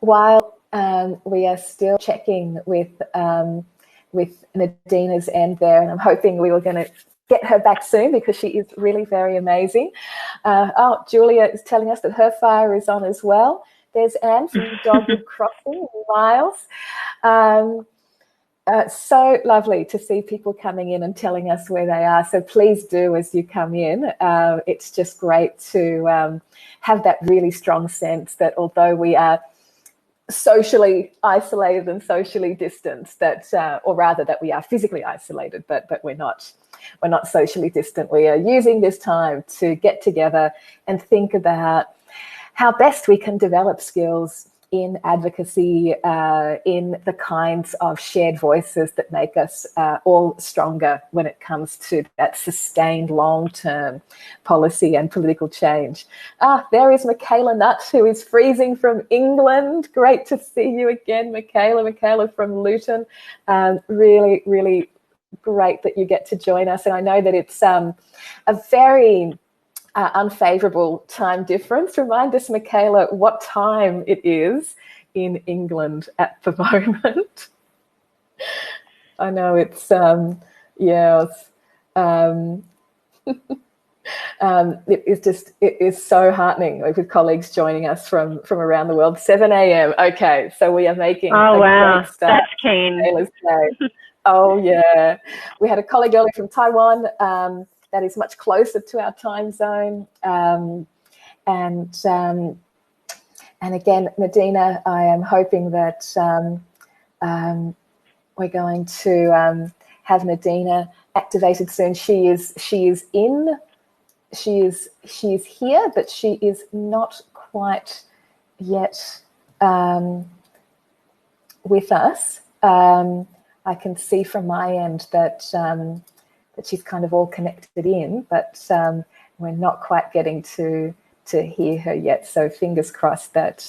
while we are still checking with Nadeena's end there, and I'm hoping we were going to get her back soon because she is really very amazing. Julia is telling us that her fire is on as well. There's Anne from Dogwood Crossing, Miles. So lovely to see people coming in and telling us where they are. So please do as you come in. It's just great to have that really strong sense that although we are socially isolated and socially distanced, that or rather that we are physically isolated, but we're not socially distant. We are using this time to get together and think about how best we can develop skills in advocacy, in the kinds of shared voices that make us all stronger when it comes to that sustained long-term policy and political change. There is Michaela Nutt, who is freezing from England. Great to see you again, Michaela. Michaela from Luton. Really, really great that you get to join us. And I know that it's a very unfavourable time difference. Remind us, Michaela, what time it is in England at the moment. I know it's it is so heartening with colleagues joining us from around the world. 7 a.m. Okay, so we are making a great start. That's keen. Oh yeah, we had a colleague earlier from Taiwan. That is much closer to our time zone. And again, Nadeena, I am hoping that we're going to have Nadeena activated soon. She is here, but she is not quite yet with us. I can see from my end that she's kind of all connected in, but we're not quite getting to hear her yet. So fingers crossed that,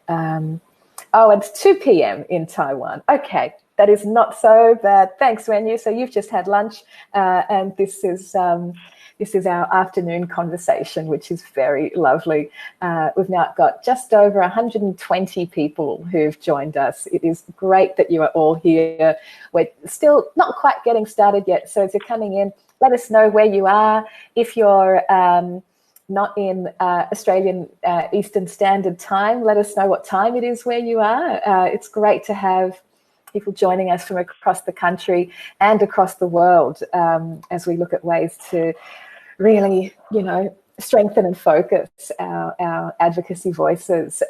it's 2 p.m. in Taiwan. Okay, that is not so bad. Thanks, Wenyu. So you've just had lunch, and this is our afternoon conversation, which is very lovely. We've now got just over 120 people who've joined us. It is great that you are all here. We're still not quite getting started yet, so as you're coming in, let us know where you are. If you're not in Australian Eastern Standard Time, let us know what time it is where you are. It's great to have people joining us from across the country and across the world as we look at ways to really, strengthen and focus our advocacy voices.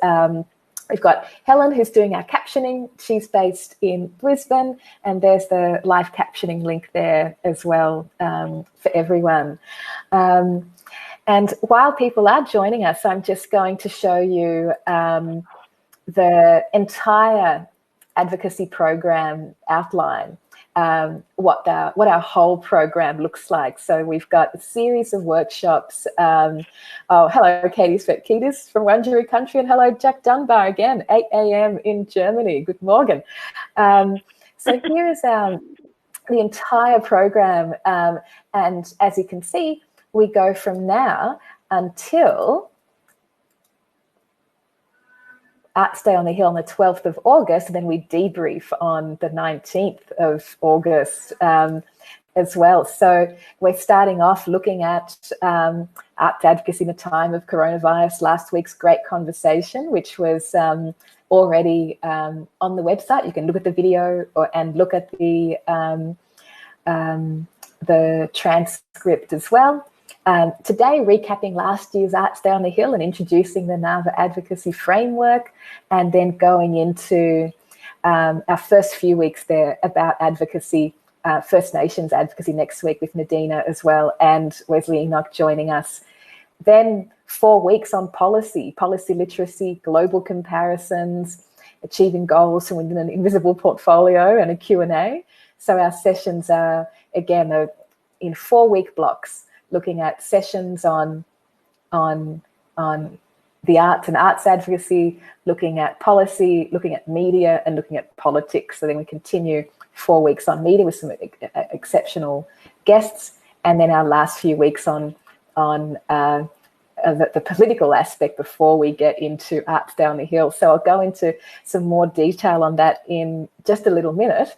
We've got Helen, who's doing our captioning. She's based in Brisbane, and there's the live captioning link there as well for everyone. And while people are joining us, I'm just going to show you the entire advocacy program outline, what our whole program looks like. So we've got a series of workshops. Hello, Katie Svetkitis from Wiradjuri country, and hello, Jack Dunbar again, 8 a.m. in Germany. Good morning. So here is the entire program, and as you can see, we go from now until Arts Day on the Hill on the 12th of August, and then we debrief on the 19th of August as well. So we're starting off looking at arts advocacy in the time of coronavirus, last week's great conversation, which was already on the website. You can look at the video and look at the transcript as well. Today, recapping last year's Arts Day on the Hill and introducing the NAVA Advocacy Framework, and then going into our first few weeks there about advocacy, First Nations advocacy next week with Nadeena as well, and Wesley Enoch joining us. Then 4 weeks on policy literacy, global comparisons, achieving goals from within an invisible portfolio, and a Q&A. So our sessions are, again, in 4-week blocks, looking at sessions on the arts and arts advocacy, looking at policy, looking at media, and looking at politics. So then we continue 4 weeks on media with some exceptional guests, and then our last few weeks on the political aspect before we get into Arts Down the Hill. So I'll go into some more detail on that in just a little minute.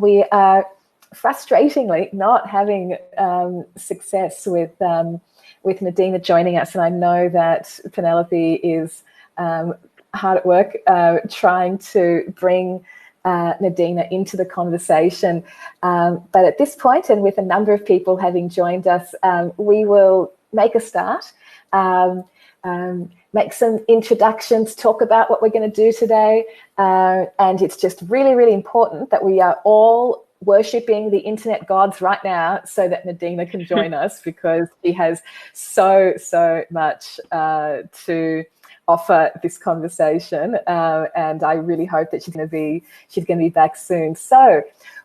We are frustratingly not having success with Nadeena joining us, and I know that Penelope is hard at work trying to bring Nadeena into the conversation. But at this point, and with a number of people having joined us, we will make a start, make some introductions, talk about what we're going to do today. And it's just really, really important that we are all worshipping the internet gods right now so that Nadeena can join us, because she has so much to offer this conversation, and I really hope that she's going to be back soon. So,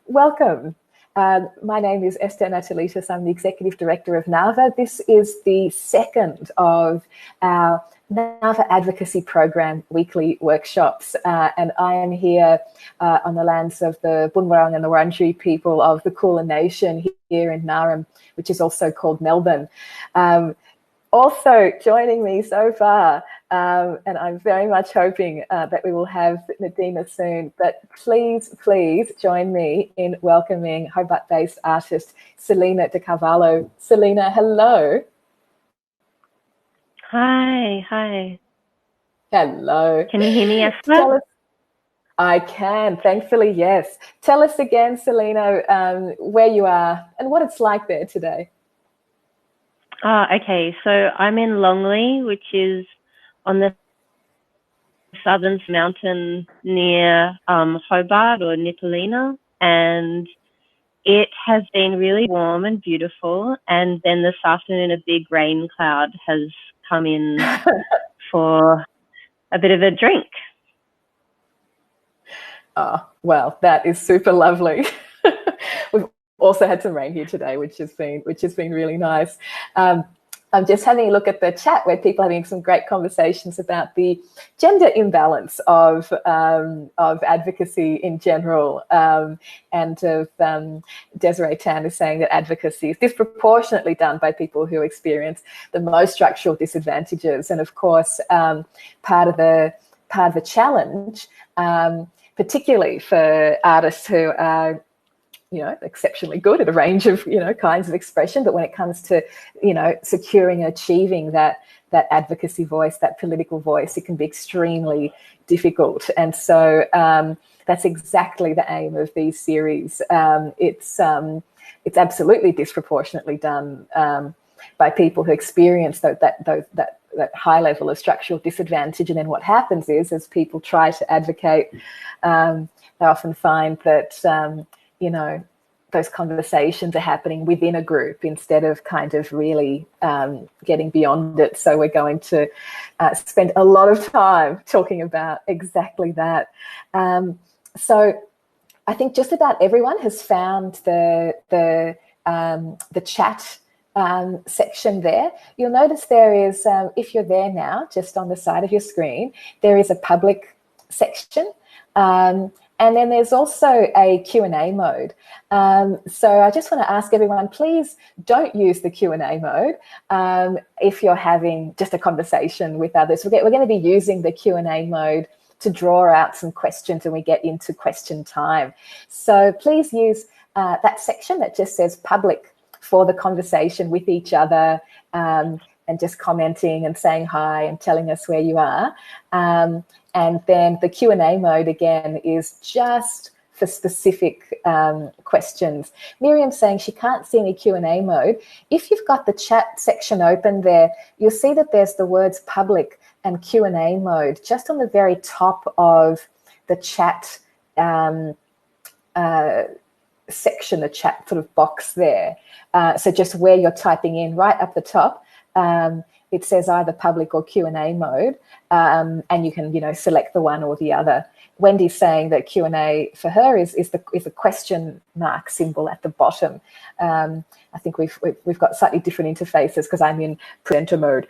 welcome. My name is Esther Anatolitis. I'm the Executive Director of NAVA. This is the second of our NAVA Advocacy Program weekly workshops, and I am here on the lands of the Bunurong and the Wiradjuri people of the Kulin Nation here in Naarm, which is also called Melbourne. Also joining me so far, and I'm very much hoping that we will have Nadeena soon, but please join me in welcoming Hobart-based artist Selina De Carvalho. Selina, hello. Hi. Hello. Can you hear me, Esther? I can, thankfully, yes. Tell us again, Selina, where you are and what it's like there today. Okay, so I'm in Longley, which is on the southern mountain near Hobart or Nipalina, and it has been really warm and beautiful, and then this afternoon a big rain cloud has come in for a bit of a drink. Oh, well, that is super lovely. We've also had some rain here today, which has been really nice. I'm just having a look at the chat where people are having some great conversations about the gender imbalance of advocacy in general, and of Desiree Tan is saying that advocacy is disproportionately done by people who experience the most structural disadvantages, and of course, part of the challenge, particularly for artists who are exceptionally good at a range of, kinds of expression. But when it comes to, securing and achieving that advocacy voice, that political voice, it can be extremely difficult. And so that's exactly the aim of these series. It's absolutely disproportionately done by people who experience that high level of structural disadvantage. And then what happens is, as people try to advocate, they often find that those conversations are happening within a group instead of kind of really getting beyond it. So we're going to spend a lot of time talking about exactly that. So I think just about everyone has found the chat section there. You'll notice there is, if you're there now, just on the side of your screen, there is a public section. And then there's also a Q&A mode. So I just want to ask everyone, please don't use the Q&A mode if you're having just a conversation with others. We're going to be using the Q&A mode to draw out some questions when we get into question time. So please use that section that just says public for the conversation with each other, and just commenting and saying hi and telling us where you are. And then the Q&A mode, again, is just for specific questions. Miriam's saying she can't see any Q&A mode. If you've got the chat section open there, you'll see that there's the words public and Q&A mode just on the very top of the chat section, the chat sort of box there. So just where you're typing in, right up the top, it says either public or Q&A mode, and you can, select the one or the other. Wendy's saying that Q&A for her is the question mark symbol at the bottom. I think we've got slightly different interfaces because I'm in presenter mode.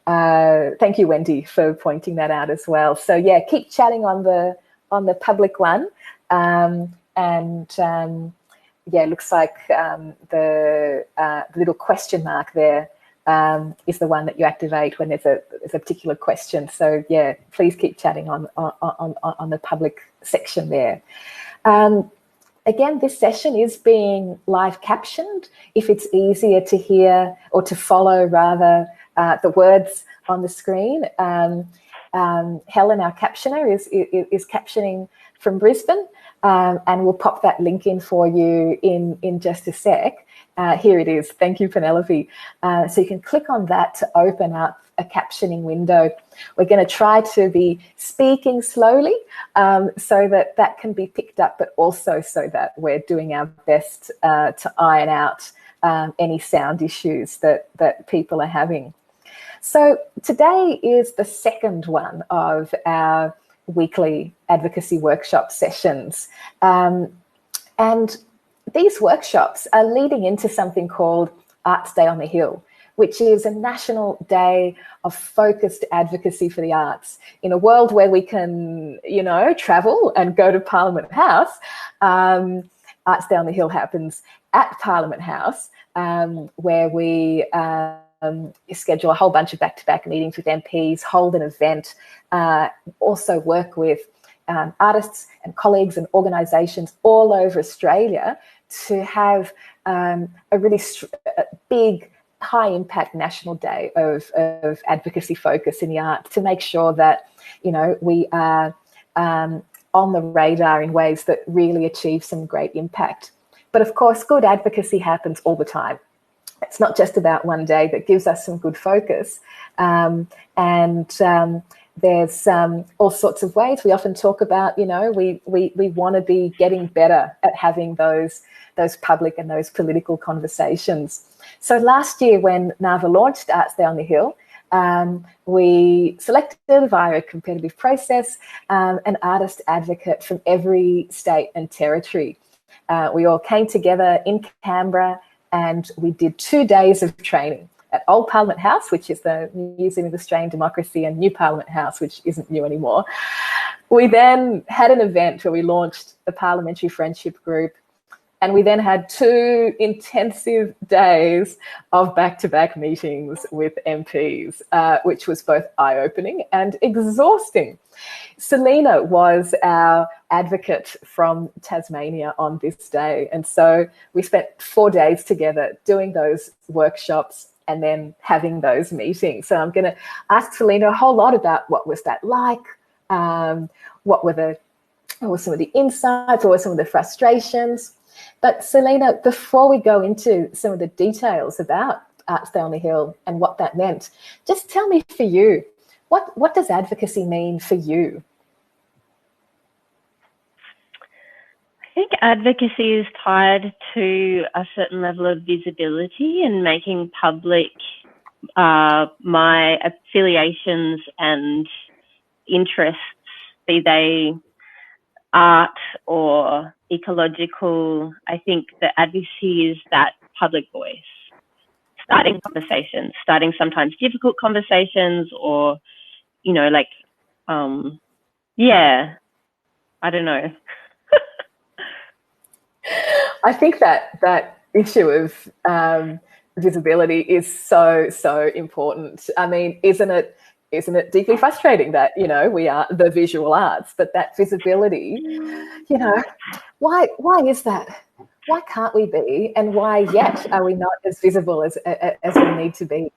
Thank you, Wendy, for pointing that out as well. So yeah, keep chatting on the public one, and yeah, it looks like the little question mark there is the one that you activate when there's a particular question. So yeah, please keep chatting on the public section there. Again, this session is being live captioned. If it's easier to hear or to follow, rather, the words on the screen, Helen, our captioner, is captioning from Brisbane, and we'll pop that link in for you in just a sec. Here it is. Thank you, Penelope. So you can click on that to open up a captioning window. We're going to try to be speaking slowly so that can be picked up, but also so that we're doing our best to iron out any sound issues that people are having. So today is the second one of our weekly advocacy workshop sessions. And these workshops are leading into something called Arts Day on the Hill, which is a national day of focused advocacy for the arts. In a world where we can, travel and go to Parliament House, Arts Day on the Hill happens at Parliament House, where we schedule a whole bunch of back-to-back meetings with MPs, hold an event, also work with artists and colleagues and organisations all over Australia to have a really big, high-impact national day of advocacy focus in the arts to make sure that, we are on the radar in ways that really achieve some great impact. But of course, good advocacy happens all the time. It's not just about one day that gives us some good focus. There's all sorts of ways. We often talk about, we want to be getting better at having those public and those political conversations. So last year when NAVA launched Arts Day on the Hill, we selected via a competitive process an artist advocate from every state and territory. We all came together in Canberra and we did 2 days of training at Old Parliament House, which is the Museum of Australian Democracy, and New Parliament House, which isn't new anymore. We then had an event where we launched a parliamentary friendship group, and we then had 2 intensive days of back-to-back meetings with MPs, which was both eye-opening and exhausting. Selena was our advocate from Tasmania on this day. And so we spent 4 days together doing those workshops and then having those meetings. So I'm going to ask Selena a whole lot about what was that like, what were some of the insights, what were some of the frustrations. But Selena, before we go into some of the details about Arts Day on the Hill and what that meant, just tell me for you, what does advocacy mean for you? I think advocacy is tied to a certain level of visibility and making public my affiliations and interests, be they art or ecological. I think that advocacy is that public voice, starting conversations, starting sometimes difficult conversations, or, I don't know. I think that issue of visibility is so important. I mean, isn't it deeply frustrating that, we are the visual arts, but that visibility, why is that? Why can't we be? And why yet are we not as visible as we need to be?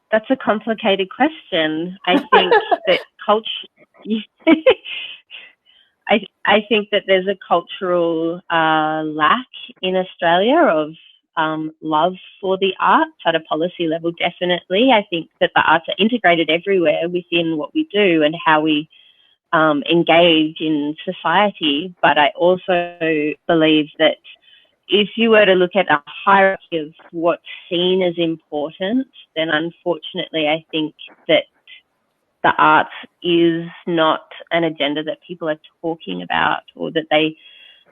That's a complicated question. I think that I think that there's a cultural lack in Australia of love for the arts at a policy level, definitely. I think that the arts are integrated everywhere within what we do and how we engage in society. But I also believe that if you were to look at a hierarchy of what's seen as important, then unfortunately I think that the arts is not an agenda that people are talking about or that they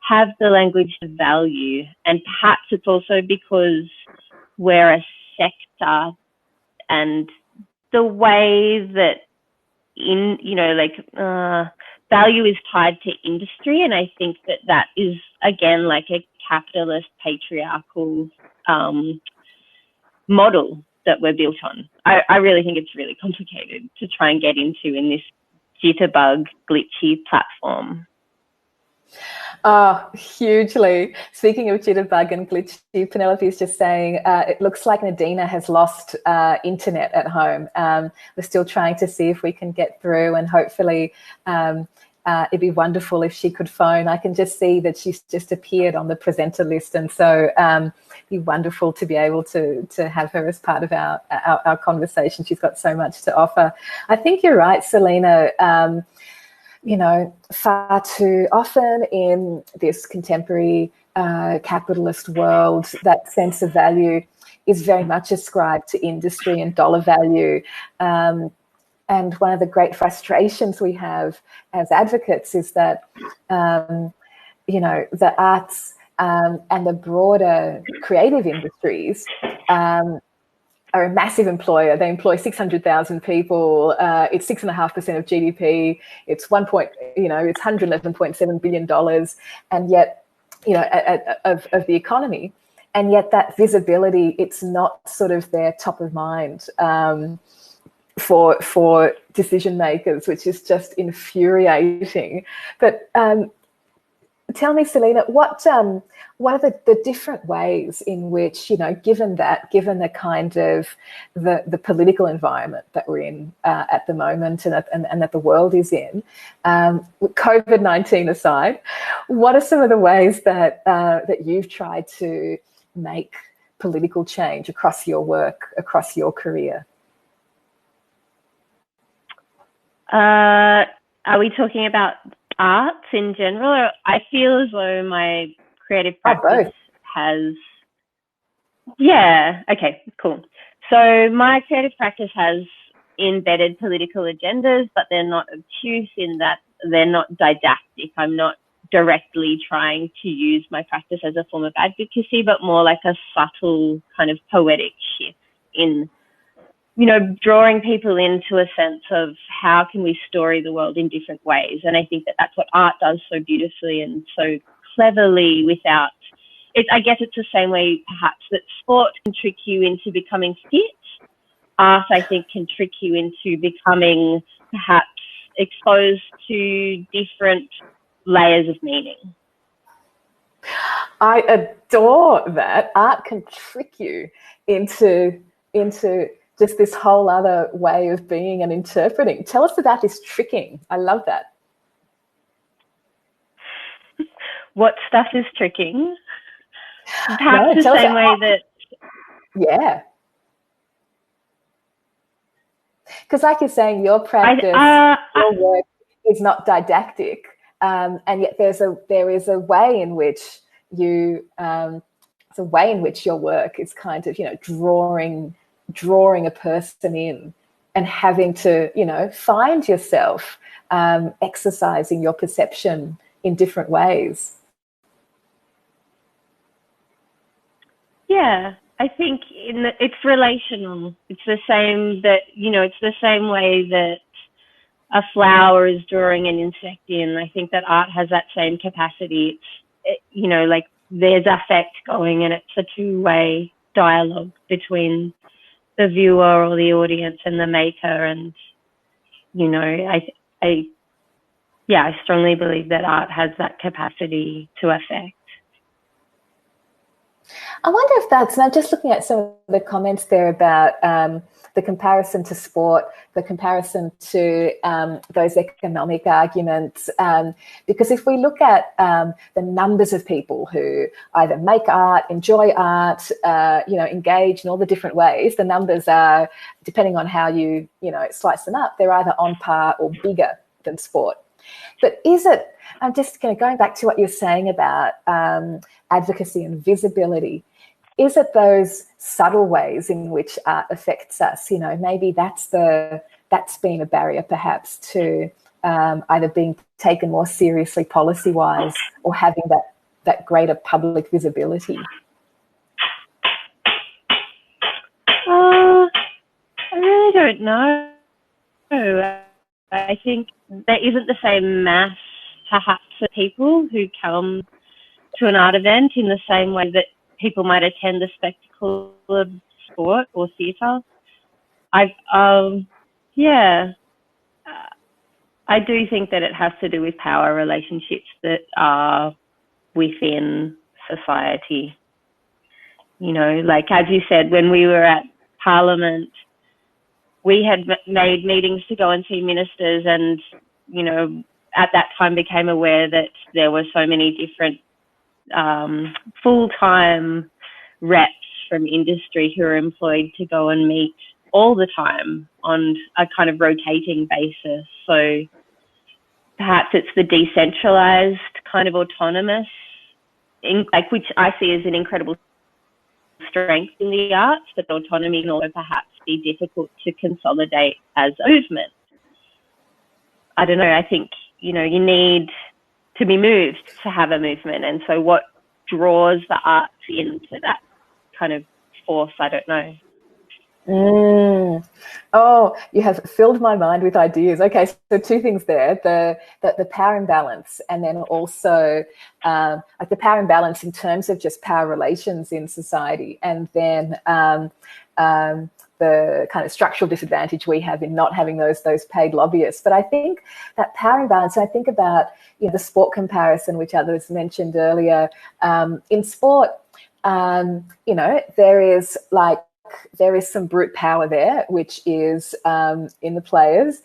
have the language to value. And perhaps it's also because we're a sector and the way that value is tied to industry, and I think that that is, again, like a capitalist patriarchal model that we're built on. I really think it's really complicated to try and get into in this jitterbug, glitchy platform. Oh, hugely. Speaking of jitterbug and glitchy, Penelope is just saying it looks like Nadeena has lost internet at home. We're still trying to see if we can get through, and hopefully it'd be wonderful if she could phone. I can just see that she's just appeared on the presenter list, and so it'd be wonderful to be able to have her as part of our conversation. She's got so much to offer. I think you're right, Selena. You know, far too often in this contemporary capitalist world, that sense of value is very much ascribed to industry and dollar value. And one of the great frustrations we have as advocates is that, you know, the arts and the broader creative industries are a massive employer. They employ 600,000 people. It's 6.5% of GDP. It's it's $111.7 billion, and yet, you know, of the economy, and yet that visibility, it's not sort of their top of mind for decision makers, which is just infuriating. But tell me, Selena, what are the different ways in which, you know, given the kind of the political environment that we're in at the moment and that the world is in, COVID-19 aside, what are some of the ways that you've tried to make political change across your work, across your career? Are we talking about arts in general? Or I feel as though my creative practice has... Yeah, okay, cool. So my creative practice has embedded political agendas, but they're not obtuse in that they're not didactic. I'm not directly trying to use my practice as a form of advocacy, but more like a subtle kind of poetic shift in, you know, drawing people into a sense of how can we story the world in different ways. And I think that that's what art does so beautifully and so cleverly without it. I guess it's the same way perhaps that sport can trick you into becoming fit. Art, I think, can trick you into becoming perhaps exposed to different layers of meaning. I adore that. Art can trick you into just this whole other way of being and interpreting. Tell us about this tricking. I love that. What stuff is tricking? Perhaps the same way that... Yeah. Because like you're saying, your practice, your work is not didactic, and yet there is a way in which you, it's a way in which your work is kind of, you know, drawing a person in and having to, you know, find yourself exercising your perception in different ways. Yeah, I think it's relational. It's the same that, you know, it's the same way that a flower is drawing an insect in. I think that art has that same capacity. You know, like there's affect going, and it's a two-way dialogue between the viewer or the audience and the maker. And, you know, I strongly believe that art has that capacity to affect. I wonder if that's, and I'm just looking at some of the comments there about the comparison to sport, the comparison to those economic arguments, because if we look at the numbers of people who either make art, enjoy art, you know, engage in all the different ways, the numbers are, depending on how you know, slice them up, they're either on par or bigger than sport. But is it, I'm just kind of going back to what you're saying about advocacy and visibility, is it those subtle ways in which art affects us? You know, maybe that's been a barrier perhaps to either being taken more seriously policy-wise or having that greater public visibility. I really don't know. I I think there isn't the same mass, perhaps, of people who come to an art event in the same way that people might attend the spectacle of sport or theatre. I do think that it has to do with power relationships that are within society. You know, like as you said, when we were at Parliament, we had made meetings to go and see ministers, and, you know, at that time became aware that there were so many different full-time reps from industry who are employed to go and meet all the time on a kind of rotating basis. So perhaps it's the decentralized kind of autonomous, which I see as an incredible strength in the arts, but autonomy can also perhaps be difficult to consolidate as a movement. I don't know, I think, you know, you need to be moved to have a movement. And so what draws the arts into that kind of force, I don't know. Oh, you have filled my mind with ideas. Okay, so two things there: the power imbalance, and then also like the power imbalance in terms of just power relations in society, and then the kind of structural disadvantage we have in not having those paid lobbyists. But I think that power imbalance, I think about, you know, the sport comparison, which others mentioned earlier. In sport, you know, there is some brute power there, which is in the players,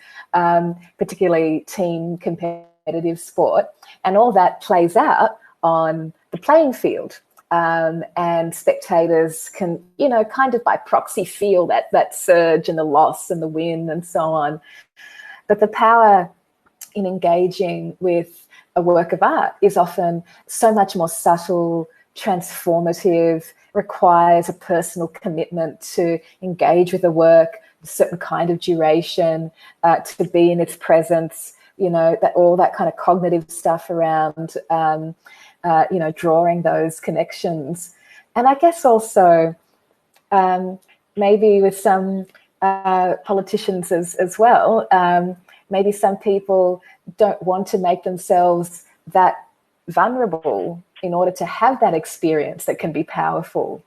particularly team competitive sport, and all that plays out on the playing field. And spectators can, you know, kind of by proxy feel that surge and the loss and the win and so on. But the power in engaging with a work of art is often so much more subtle, transformative, requires a personal commitment to engage with the work, a certain kind of duration, to be in its presence, you know, that all that kind of cognitive stuff around, you know, drawing those connections. And I guess also maybe with some politicians as well, maybe some people don't want to make themselves that vulnerable in order to have that experience that can be powerful.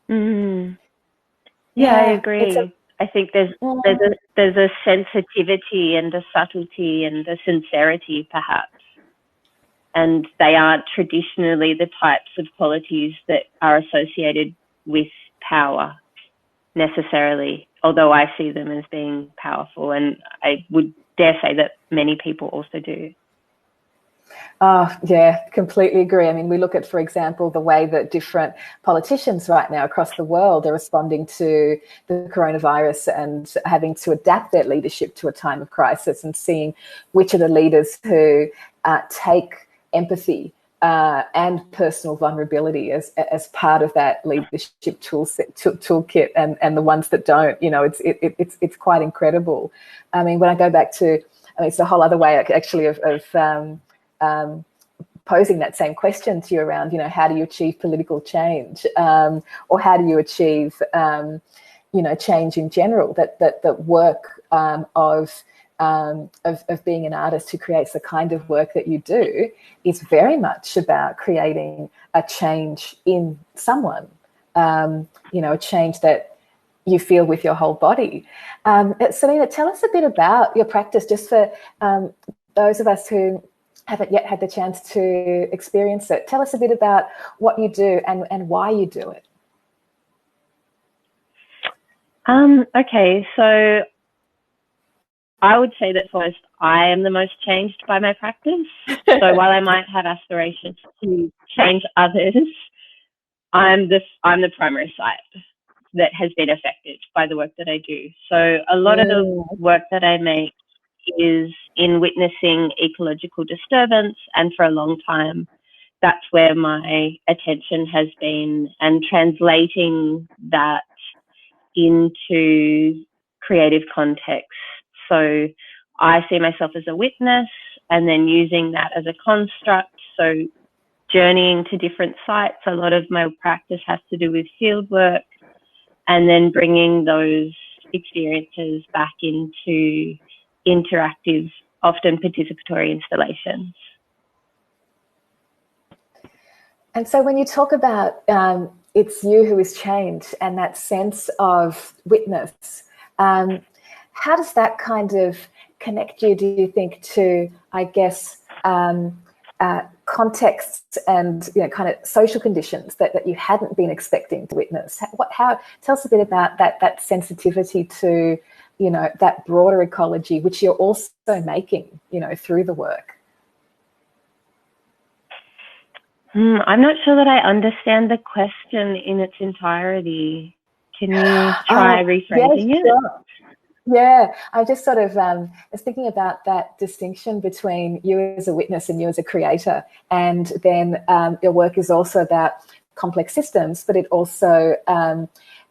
Yeah, I agree. I think there's a sensitivity and a subtlety and a sincerity, perhaps, and they aren't traditionally the types of qualities that are associated with power necessarily, although I see them as being powerful, and I would dare say that many people also do. Oh, yeah, completely agree. I mean, we look at, for example, the way that different politicians right now across the world are responding to the coronavirus and having to adapt their leadership to a time of crisis, and seeing which are the leaders who take empathy and personal vulnerability as part of that leadership toolkit, and the ones that don't. You know, it's quite incredible. I mean, when I go back to, I mean, it's a whole other way actually of posing that same question to you around, you know, how do you achieve political change, or how do you achieve, you know, change in general? That work of being an artist who creates the kind of work that you do is very much about creating a change in someone, you know, a change that you feel with your whole body. Selena, tell us a bit about your practice, just for those of us who haven't yet had the chance to experience it. Tell us a bit about what you do and why you do it. Okay, so I would say that first, I am the most changed by my practice. So while I might have aspirations to change others, I'm the primary site that has been affected by the work that I do. So a lot of the work that I make is in witnessing ecological disturbance, and for a long time, that's where my attention has been, and translating that into creative context. So I see myself as a witness, and then using that as a construct. So journeying to different sites, a lot of my practice has to do with field work, and then bringing those experiences back into interactive, often participatory installations. And so when you talk about it's you who is changed and that sense of witness, how does that kind of connect you, do you think, to, I guess, contexts and kind of social conditions that you hadn't been expecting to witness? Tell us a bit about that sensitivity to, that broader ecology, which you're also making, through the work. I'm not sure that I understand the question in its entirety. Can you try rephrasing it? Sure. Yeah, I just sort of was thinking about that distinction between you as a witness and you as a creator, and then your work is also about complex systems, but it also,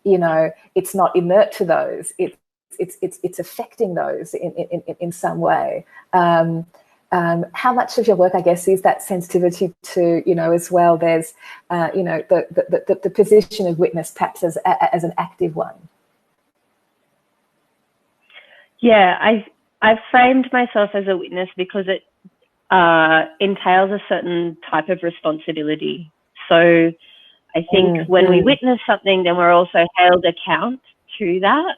it's not inert to those. It's affecting those in some way. How much of your work, I guess, is that sensitivity to, as well, there's, the position of witness perhaps as an active one? Yeah, I've framed myself as a witness because it entails a certain type of responsibility. So I think when we witness something, then we're also held account to that.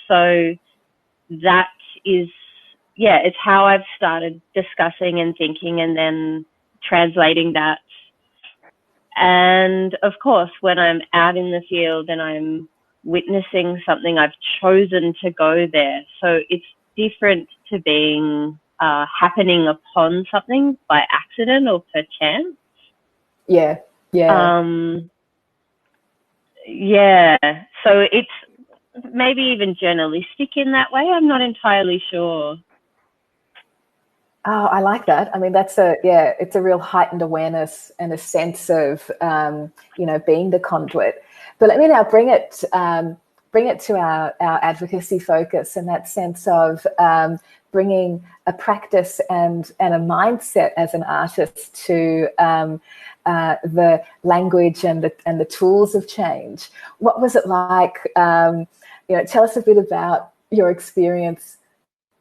So that is, it's how I've started discussing and thinking and then translating that. And of course, when I'm out in the field and I'm witnessing something, I've chosen to go there. So it's different to being happening upon something by accident or per chance. Yeah. So it's maybe even journalistic in that way. I'm not entirely sure. Oh, I like that. I mean, it's a real heightened awareness and a sense of, being the conduit. But let me now bring it to our advocacy focus, and that sense of bringing a practice and a mindset as an artist to the language and the tools of change. What was it like? Tell us a bit about your experience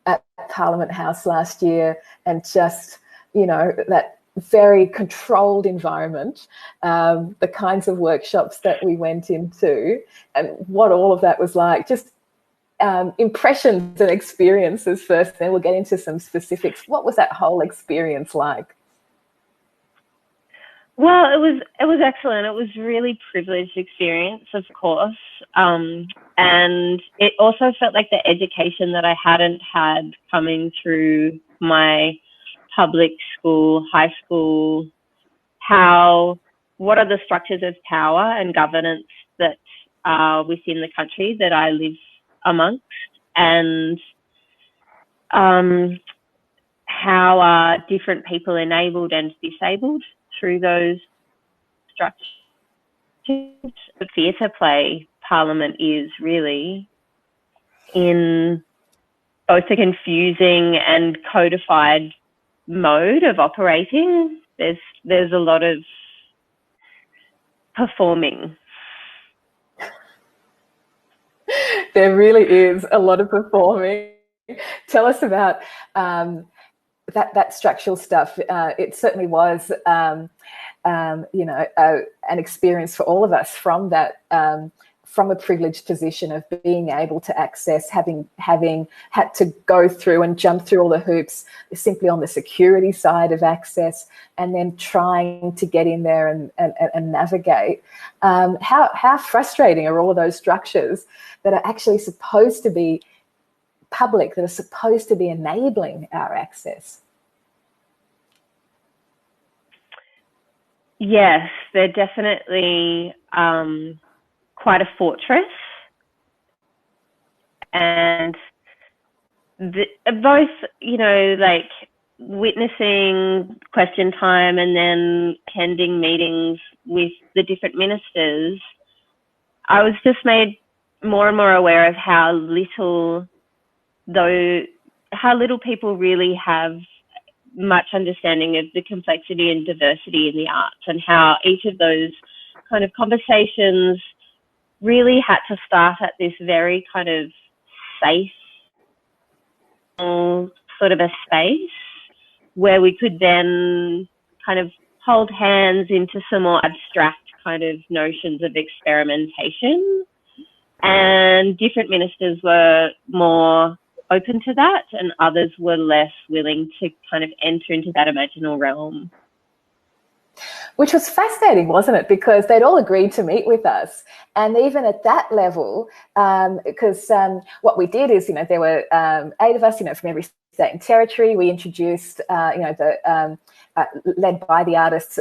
at Parliament House last year, and just, that very controlled environment, the kinds of workshops that we went into, and what all of that was like. Just impressions and experiences first, then we'll get into some specifics. What was that whole experience like? Well, it was excellent. It was really privileged experience, of course. And it also felt like the education that I hadn't had coming through my public school, high school, what are the structures of power and governance that are within the country that I live amongst, and how are different people enabled and disabled through those structures. The theatre play Parliament is really in both a confusing and codified mode of operating. There's a lot of performing. There really is a lot of performing. Tell us about that structural stuff. It certainly was, an experience for all of us from that, from a privileged position of being able to access, having had to go through and jump through all the hoops simply on the security side of access, and then trying to get in there and navigate. How frustrating are all of those structures that are actually supposed to be public, that are supposed to be enabling our access? Yes, they're definitely quite a fortress, and both, like witnessing question time and then attending meetings with the different ministers, I was just made more and more aware of how little people really have much understanding of the complexity and diversity in the arts, and how each of those kind of conversations really had to start at this very kind of safe sort of a space where we could then kind of hold hands into some more abstract kind of notions of experimentation. And different ministers were more open to that, and others were less willing to kind of enter into that imaginal realm. Which was fascinating, wasn't it? Because they'd all agreed to meet with us. And even at that level, because what we did is, there were 8 of us, from every state and territory. We introduced, led by the artists,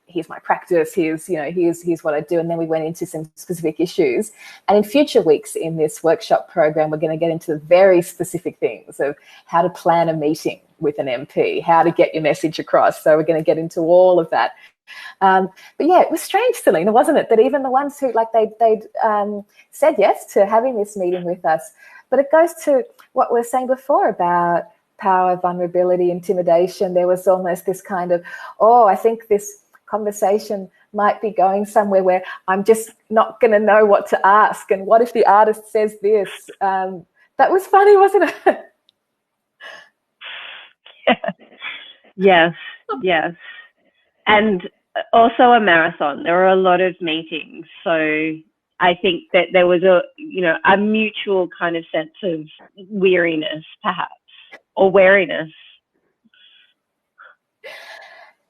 here's my practice, here's what I do. And then we went into some specific issues. And in future weeks in this workshop program, we're going to get into the very specific things of how to plan a meeting with an MP, how to get your message across. So we're going to get into all of that. But yeah, it was strange, Selena, wasn't it? That even the ones who they'd said yes to having this meeting with us. But it goes to what we were saying before about power, vulnerability, intimidation. There was almost this kind of, I think this conversation might be going somewhere where I'm just not going to know what to ask. And what if the artist says this? That was funny, wasn't it? Yes. And also a marathon. There were a lot of meetings. So I think that there was a mutual kind of sense of weariness, perhaps, or wariness.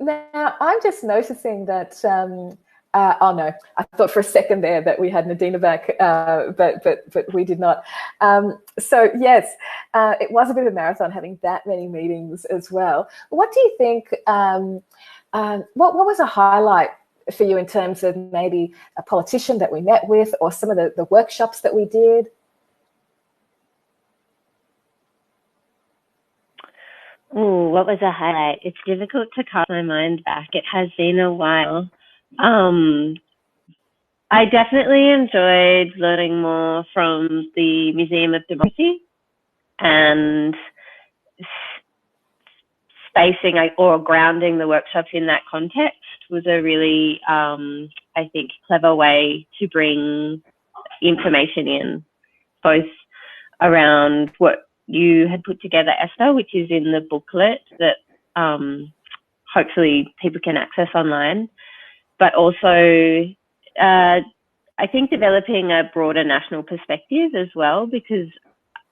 Now, I'm just noticing that, no, I thought for a second there that we had Nadeena back, but we did not. So, yes, it was a bit of a marathon having that many meetings as well. What do you think, what was a highlight for you in terms of maybe a politician that we met with or some of the workshops that we did? Oh, what was a highlight? It's difficult to cast my mind back. It has been a while. I definitely enjoyed learning more from the Museum of Democracy, and spacing or grounding the workshops in that context was a really, I think, clever way to bring information in, both around what you had put together, Esther, which is in the booklet that hopefully people can access online, but also I think developing a broader national perspective as well, because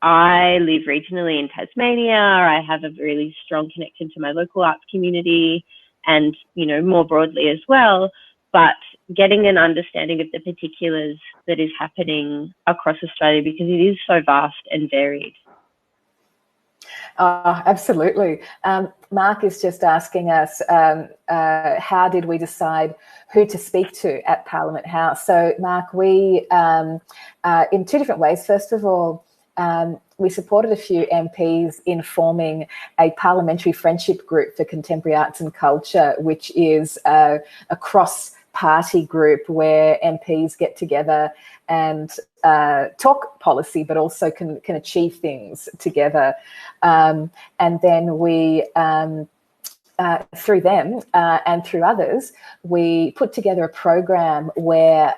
I live regionally in Tasmania. I have a really strong connection to my local arts community and, more broadly as well, but getting an understanding of the particulars that is happening across Australia, because it is so vast and varied. Absolutely. Mark is just asking us, how did we decide who to speak to at Parliament House? So, Mark, we, in 2 different ways. First of all, we supported a few MPs in forming a parliamentary friendship group for contemporary arts and culture, which is a cross-party group where MPs get together and talk policy, but also can achieve things together. And then we, through them and through others, we put together a program where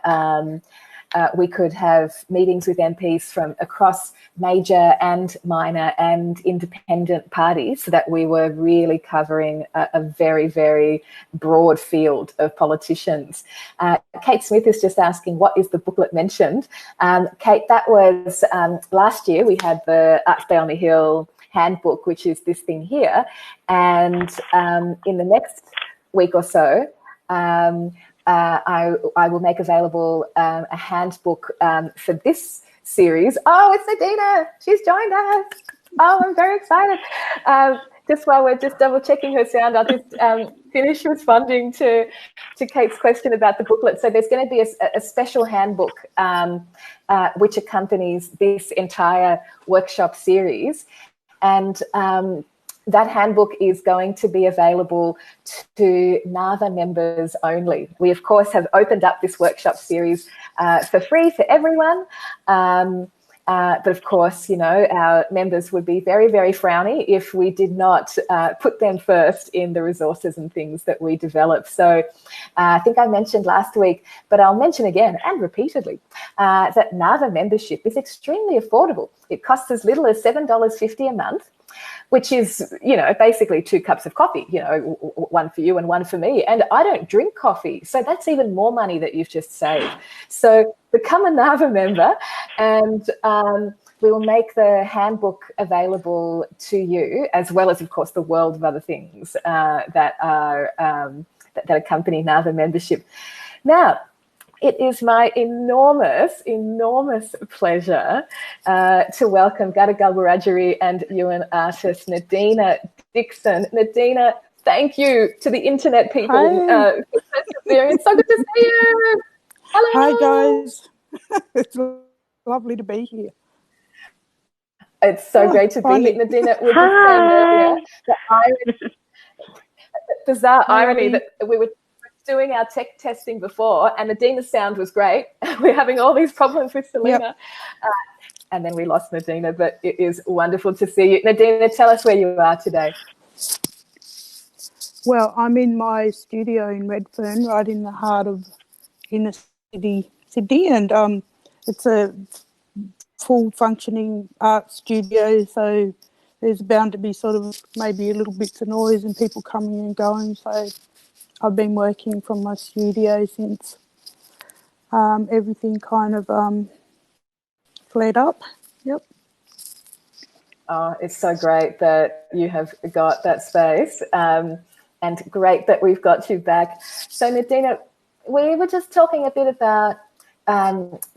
we could have meetings with MPs from across major and minor and independent parties, so that we were really covering a very, very broad field of politicians. Kate Smith is just asking, what is the booklet mentioned? Kate, that was last year we had the Arts Day on the Hill handbook, which is this thing here. And in the next week or so, I will make available a handbook for this series. Oh, it's Nadeena. She's joined us. Oh, I'm very excited. Just while we're just double checking her sound, I'll just finish responding to Kate's question about the booklet. So there's going to be a special handbook which accompanies this entire workshop series. And that handbook is going to be available to NAVA members only. We, of course, have opened up this workshop series for free for everyone. But of course, our members would be very, very frowny if we did not put them first in the resources and things that we develop. So I think I mentioned last week, but I'll mention again and repeatedly that NAVA membership is extremely affordable. It costs as little as $7.50 a month, which is, basically 2 cups of coffee, one for you and one for me. And I don't drink coffee. So that's even more money that you've just saved. So become a NAVA member, and we will make the handbook available to you, as well as, of course, the world of other things that accompany NAVA membership. Now, it is my enormous, enormous pleasure to welcome Gadigal, Wiradjuri and Yuin artist Nadeena Dixon. Nadeena, thank you to the internet people for persevering. So good to see you. Hello. Hi, guys. It's lovely to be here. It's so great to be here. Nadeena, we were saying earlier, the bizarre irony that we were doing our tech testing before, and Nadeena's sound was great. We're having all these problems with Selena. Yep. And then we lost Nadeena, but it is wonderful to see you. Nadeena, tell us where you are today. Well, I'm in my studio in Redfern, right in the heart of inner city, Sydney, and it's a full functioning art studio, so there's bound to be sort of maybe a little bits of noise and people coming and going, so I've been working from my studio since everything kind of flared up. Yep. Oh, it's so great that you have got that space, and great that we've got you back. So, Nadeena, we were just talking a bit about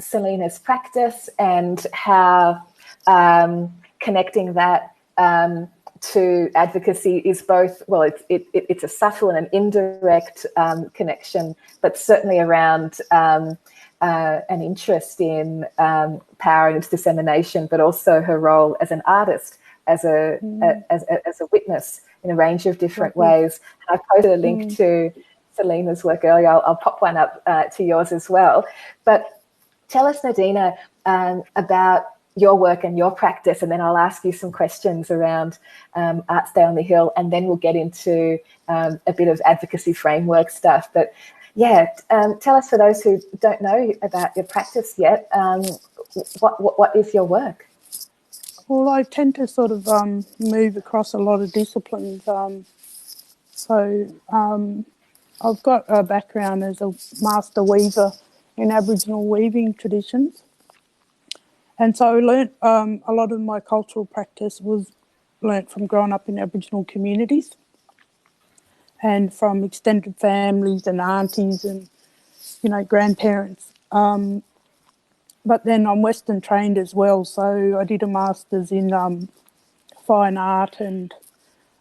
Selena's practice and how connecting that to advocacy is both, well, it's a subtle and an indirect connection, but certainly around an interest in power and its dissemination, but also her role as an artist, as a witness in a range of different ways. And I posted a link to Selena's work earlier. I'll pop one up to yours as well. But tell us, Nadeena, about your work and your practice, and then I'll ask you some questions around Arts Day on the Hill, and then we'll get into a bit of advocacy framework stuff. But yeah, tell us, for those who don't know about your practice yet, what is your work? Well, I tend to sort of move across a lot of disciplines. I've got a background as a master weaver in Aboriginal weaving traditions. And so I learnt a lot of my cultural practice was learnt from growing up in Aboriginal communities and from extended families and aunties and, grandparents. But then I'm Western trained as well, so I did a master's in fine art, and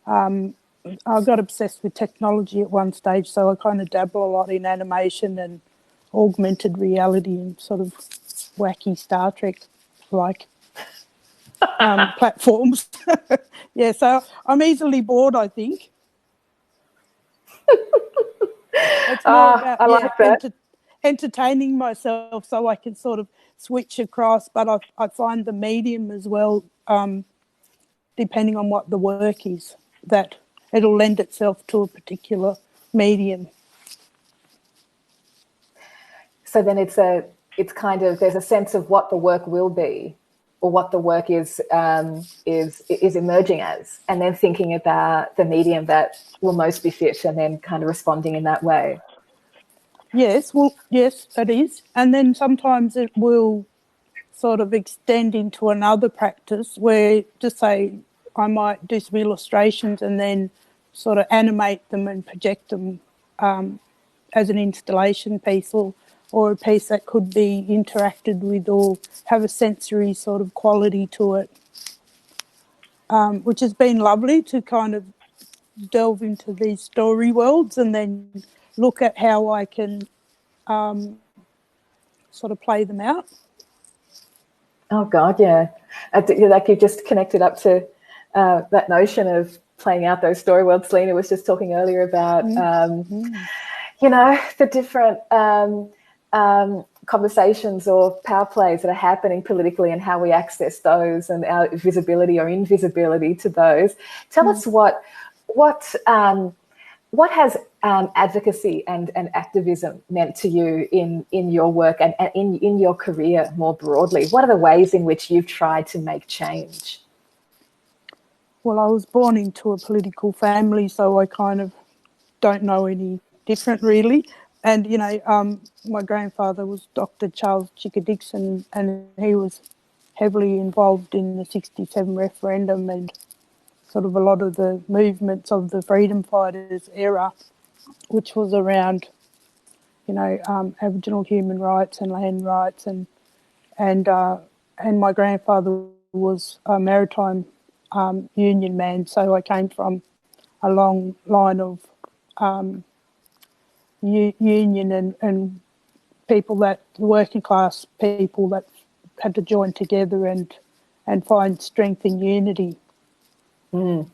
I got obsessed with technology at one stage, so I kind of dabble a lot in animation and augmented reality and sort of wacky Star Trek-like platforms. Yeah, so I'm easily bored, I think. It's more about I like that. Entertaining myself so I can sort of switch across, but I find the medium as well, depending on what the work is, that it'll lend itself to a particular medium. So then it's kind of, there's a sense of what the work will be, or what the work is emerging as, and then thinking about the medium that will most befit, and then kind of responding in that way. Yes, well, yes, it is. And then sometimes it will sort of extend into another practice where, just say, I might do some illustrations and then sort of animate them and project them as an installation piece, or a piece that could be interacted with or have a sensory sort of quality to it, which has been lovely to kind of delve into these story worlds and then look at how I can sort of play them out. Oh, God, yeah. Like you just connected up to that notion of playing out those story worlds. Selena was just talking earlier about, the different conversations or power plays that are happening politically and how we access those and our visibility or invisibility to those. Tell us what has advocacy and activism meant to you in your work and in your career more broadly? What are the ways in which you've tried to make change? Well, I was born into a political family, so I kind of don't know any different, really. And, you know, my grandfather was Dr. Charles Dixon, and he was heavily involved in the 67 referendum and sort of a lot of the movements of the freedom fighters era, which was around, you know, Aboriginal human rights and land rights, and my grandfather was a maritime union man, so I came from a long line of union and people that, working class people that had to join together and find strength in unity. Mm.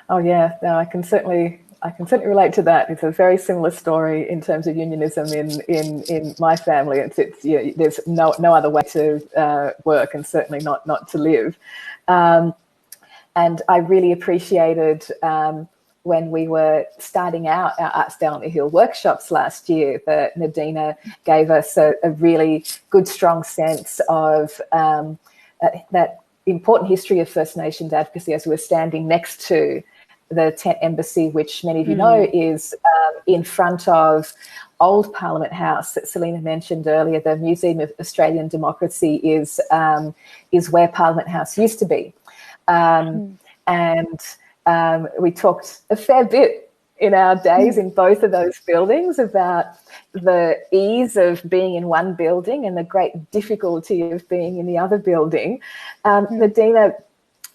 Oh yeah, no, I can certainly relate to that. It's a very similar story in terms of unionism in my family. It's you know, there's no other way to work, and certainly not to live. And I really appreciated when we were starting out our Arts Down the Hill workshops last year, that Nadeena gave us a really good, strong sense of that important history of First Nations advocacy as we were standing next to the Tent Embassy, which many of you know is in front of Old Parliament House that Selena mentioned earlier. The Museum of Australian Democracy is where Parliament House used to be. And we talked a fair bit in our days in both of those buildings about the ease of being in one building and the great difficulty of being in the other building. Nadeena,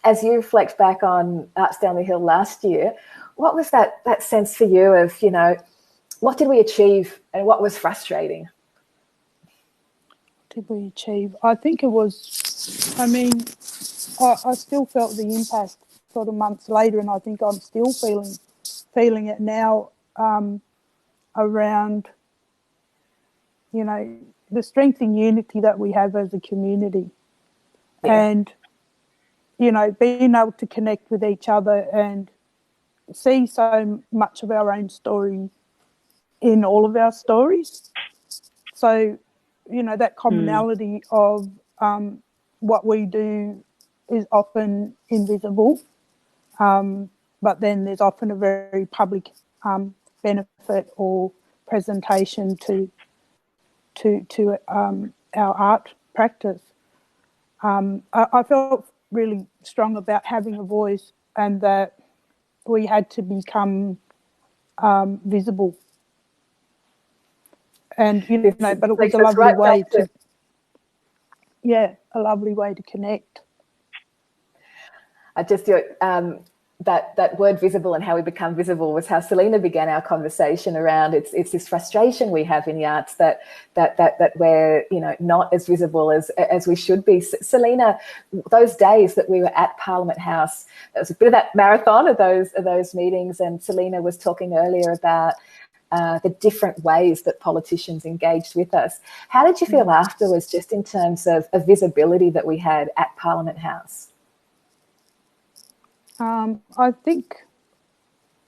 as you reflect back on Arts Down the Hill last year, what was that sense for you of, you know, what did we achieve and what was frustrating? What did we achieve? I think it was, I mean, I still felt the impact sort of months later, and I think I'm still feeling it now around, you know, the strength and unity that we have as a community. Yeah. And, you know, being able to connect with each other and see so much of our own story in all of our stories. So, you know, that commonality of what we do is often invisible, but then there's often a very public benefit or presentation to our art practice. I felt really strong about having a voice, and that we had to become visible. And, you know, but it was a lovely way to, a lovely way to connect. I just that word visible and how we become visible was how Selena began our conversation around it's this frustration we have in the arts that we're, you know, not as visible as we should be. Selena, those days that we were at Parliament House, there was a bit of that marathon of those meetings, and Selena was talking earlier about the different ways that politicians engaged with us. How did you feel afterwards, just in terms of visibility that we had at Parliament House? I think,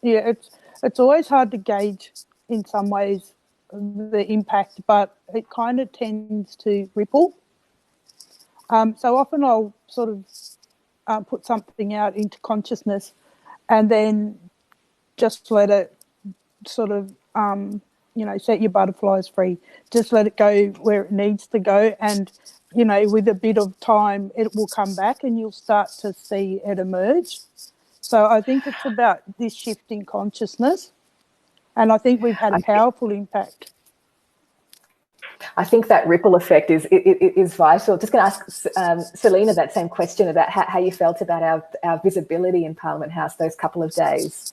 it's always hard to gauge in some ways the impact, but it kind of tends to ripple. So often I'll sort of put something out into consciousness and then just let it sort of, you know, set your butterflies free. Just let it go where it needs to go, and, you know, with a bit of time, it will come back and you'll start to see it emerge. So I think it's about this shift in consciousness, and I think we've had a powerful impact. I think that ripple effect is vital. Just going to ask Selena that same question about how you felt about our visibility in Parliament House those couple of days.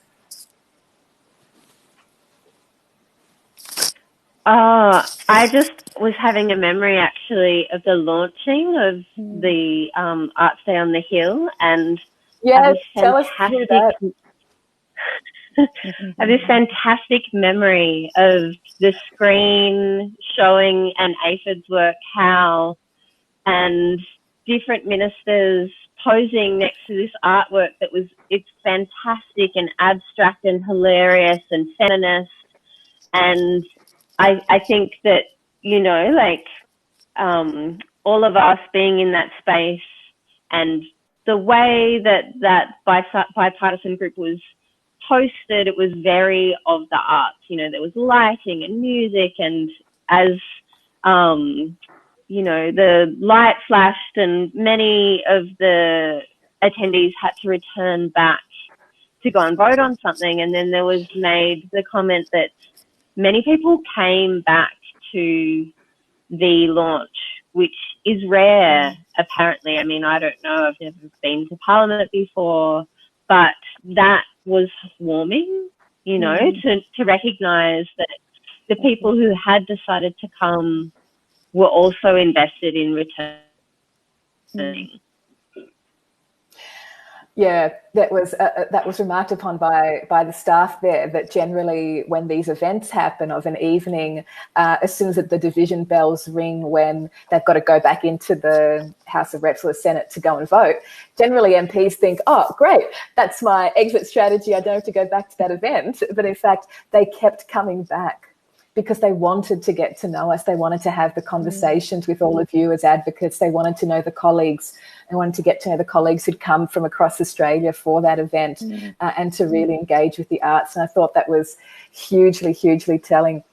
I just was having a memory actually of the launching of the Arts Day on the Hill, and yes, tell us through that. I have this fantastic memory of the screen showing an aphid's work, How, and different ministers posing next to this artwork that was, it's fantastic and abstract and hilarious and feminist. And I think that, you know, like all of us being in that space and the way that that bipartisan group was hosted, it was very of the arts. You know, there was lighting and music, and as you know, the light flashed and many of the attendees had to return back to go and vote on something. And then there was made the comment that many people came back to the launch, which is rare, apparently. I mean, I don't know, I've never been to Parliament before, but that was warming, you know, to recognise that the people who had decided to come were also invested in returning. Yeah, that was remarked upon by the staff there, that generally when these events happen of an evening, as soon as the division bells ring when they've got to go back into the House of Reps or the Senate to go and vote, generally MPs think, oh, great, that's my exit strategy, I don't have to go back to that event. But in fact, they kept coming back because they wanted to get to know us. They wanted to have the conversations with all of you as advocates. They wanted to know the colleagues. They wanted to get to know the colleagues who'd come from across Australia for that event and to really engage with the arts. And I thought that was hugely, hugely telling.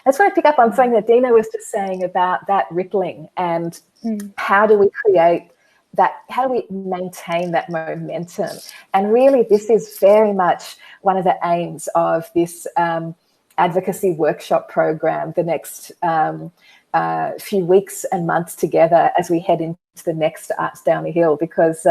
I just want to pick up on something that Nadeena was just saying about that rippling and how do we create that, how do we maintain that momentum? And really, this is very much one of the aims of this advocacy workshop program, the next few weeks and months together as we head into the next Arts Down the Hill, because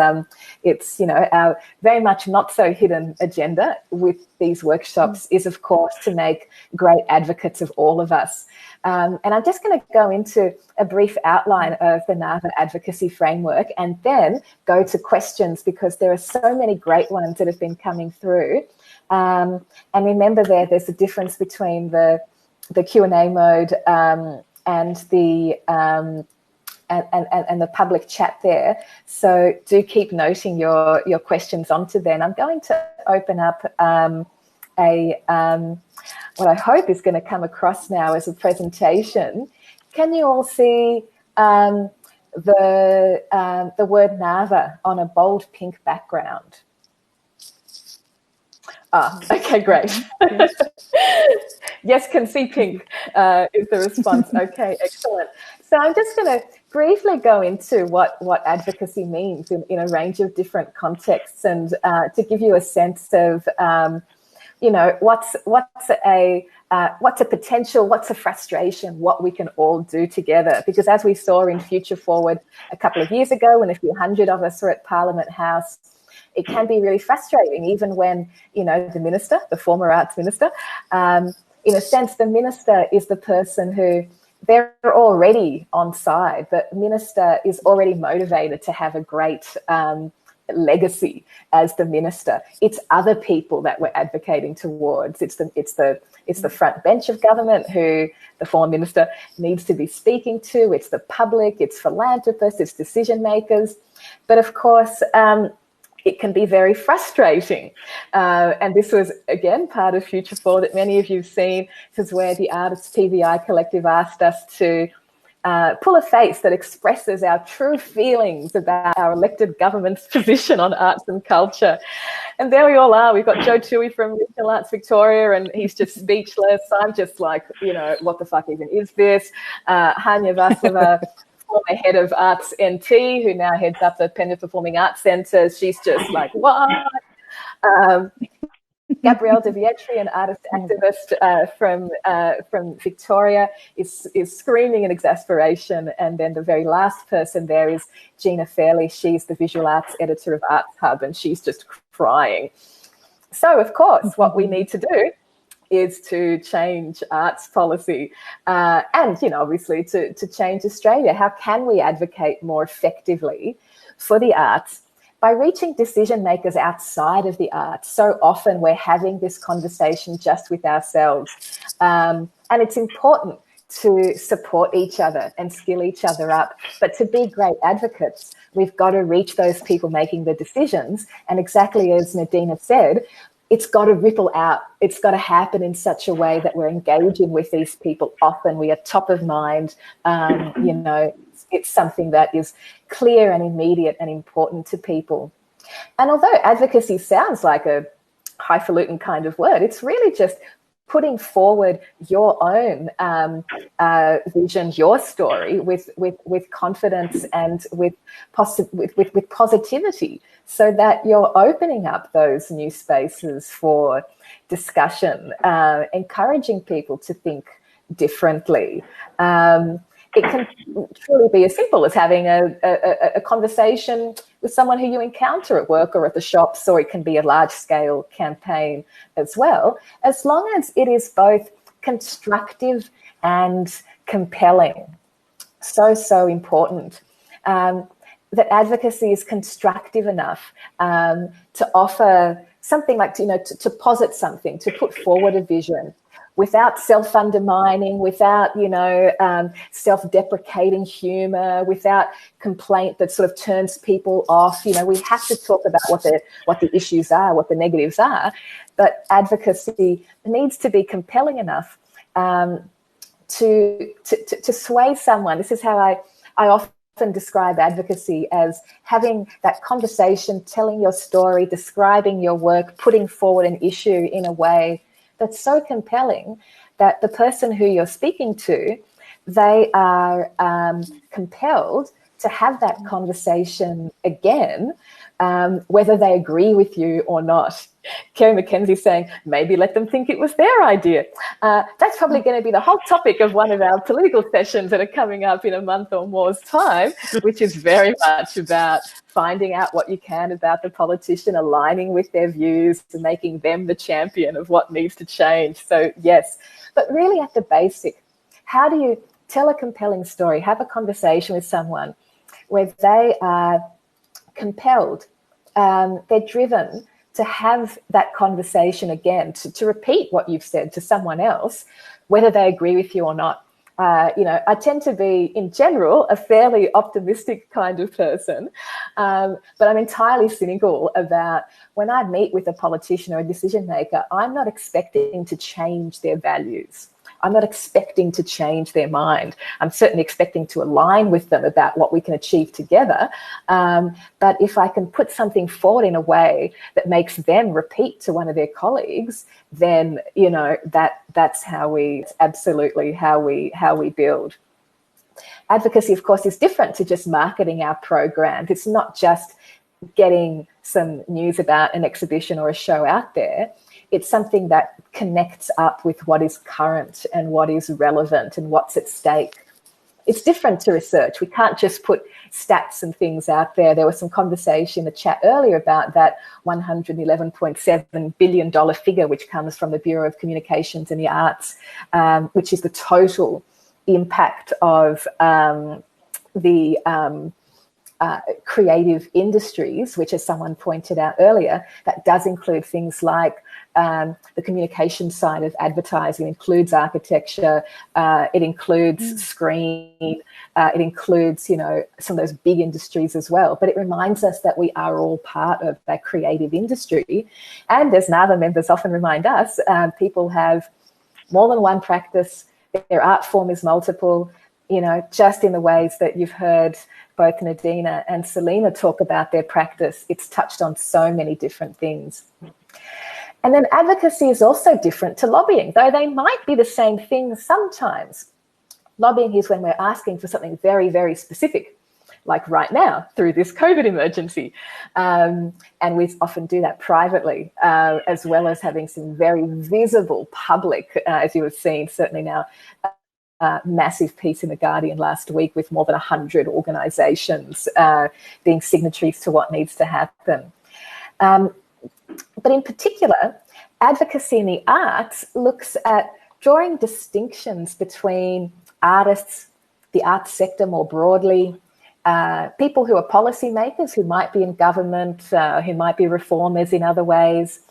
it's, you know, our very much not so hidden agenda with these workshops is, of course, to make great advocates of all of us. And I'm just going to go into a brief outline of the NAVA Advocacy Framework and then go to questions, because there are so many great ones that have been coming through. And remember there's a difference between the Q&A mode and the public chat there. So do keep noting your questions onto there. And I'm going to open up what I hope is going to come across now as a presentation. Can you all see the word NAVA on a bold pink background? Ah, okay, great. Yes, can see pink is the response. Okay, excellent. So I'm just going to briefly go into what advocacy means in a range of different contexts, and to give you a sense of, you know, what's a potential, what's a frustration, what we can all do together. Because as we saw in Future Forward a couple of years ago, when a few hundred of us were at Parliament House, it can be really frustrating, even when, you know, the minister, the former arts minister, in a sense, the minister is the person who, they're already on side. The minister is already motivated to have a great legacy as the minister. It's other people that we're advocating towards. It's the front bench of government who the former minister needs to be speaking to. It's the public, it's philanthropists, it's decision makers. But of course, it can be very frustrating. And this was, again, part of Future Forward that many of you have seen. This is where the Artists PVI Collective asked us to pull a face that expresses our true feelings about our elected government's position on arts and culture. And there we all are. We've got Joe Toohey from Regional Arts Victoria, and he's just speechless. I'm just like, you know, what the fuck even is this? Hanya Vaslova, former head of Arts NT, who now heads up the Penrith Performing Arts Centre. She's just like, what? Gabrielle De Vietri, an artist activist from Victoria, is screaming in exasperation. And then the very last person there is Gina Fairley. She's the visual arts editor of Arts Hub, and she's just crying. So, of course, what we need to do is to change arts policy and, you know, obviously to change Australia. How can we advocate more effectively for the arts by by reaching decision makers outside of the arts. So often we're having this conversation just with ourselves. And it's important to support each other and skill each other up. But to be great advocates, we've got to reach those people making the decisions. And exactly as Nadeena said, it's got to ripple out. It's got to happen in such a way that we're engaging with these people often. We are top of mind. You know, it's something that is clear and immediate and important to people. And although advocacy sounds like a highfalutin kind of word, it's really just putting forward your own vision, your story with confidence and with positivity, so that you're opening up those new spaces for discussion, encouraging people to think differently. It can truly be as simple as having a conversation with someone who you encounter at work or at the shops, or it can be a large-scale campaign as well, as long as it is both constructive and compelling. So important. That advocacy is constructive enough to offer something like, to posit something, to put forward a vision, without self-undermining, without, self-deprecating humour, without complaint that sort of turns people off. We have to talk about what the issues are, what the negatives are, but advocacy needs to be compelling enough to sway someone. This is how I often describe advocacy, as having that conversation, telling your story, describing your work, putting forward an issue in a way that's so compelling that the person who you're speaking to, they are compelled to have that conversation again, whether they agree with you or not. Kerry McKenzie's saying, maybe let them think it was their idea. That's probably going to be the whole topic of one of our political sessions that are coming up in a month or more's time, which is very much about finding out what you can about the politician, aligning with their views, and making them the champion of what needs to change. So yes, but really at the basic, how do you tell a compelling story, have a conversation with someone where they are compelled, they're driven to have that conversation again, to repeat what you've said to someone else, whether they agree with you or not. I tend to be, in general, a fairly optimistic kind of person, but I'm entirely cynical about when I meet with a politician or a decision maker, I'm not expecting to change their values. I'm not expecting to change their mind. I'm certainly expecting to align with them about what we can achieve together. But if I can put something forward in a way that makes them repeat to one of their colleagues, then, that's absolutely how we build. Advocacy, of course, is different to just marketing our programs. It's not just getting some news about an exhibition or a show out there. It's something that connects up with what is current and what is relevant and what's at stake. It's different to research. We can't just put stats and things out there. There was some conversation in the chat earlier about that $111.7 billion figure, which comes from the Bureau of Communications and the Arts, which is the total impact of the creative industries, which, as someone pointed out earlier, that does include things like the communication side of advertising. It includes architecture, it includes screen, it includes, some of those big industries as well. But it reminds us that we are all part of that creative industry. And as NAVA members often remind us, people have more than one practice. Their art form is multiple, just in the ways that you've heard both Nadeena and Selena talk about their practice. It's touched on so many different things. And then advocacy is also different to lobbying, though they might be the same thing sometimes. Lobbying is when we're asking for something very, very specific, like right now through this COVID emergency. And we often do that privately, as well as having some very visible public, as you have seen, certainly now, massive piece in The Guardian last week with more than 100 organisations being signatories to what needs to happen. But in particular, advocacy in the arts looks at drawing distinctions between artists, the arts sector more broadly, people who are policymakers, who might be in government, who might be reformers in other ways,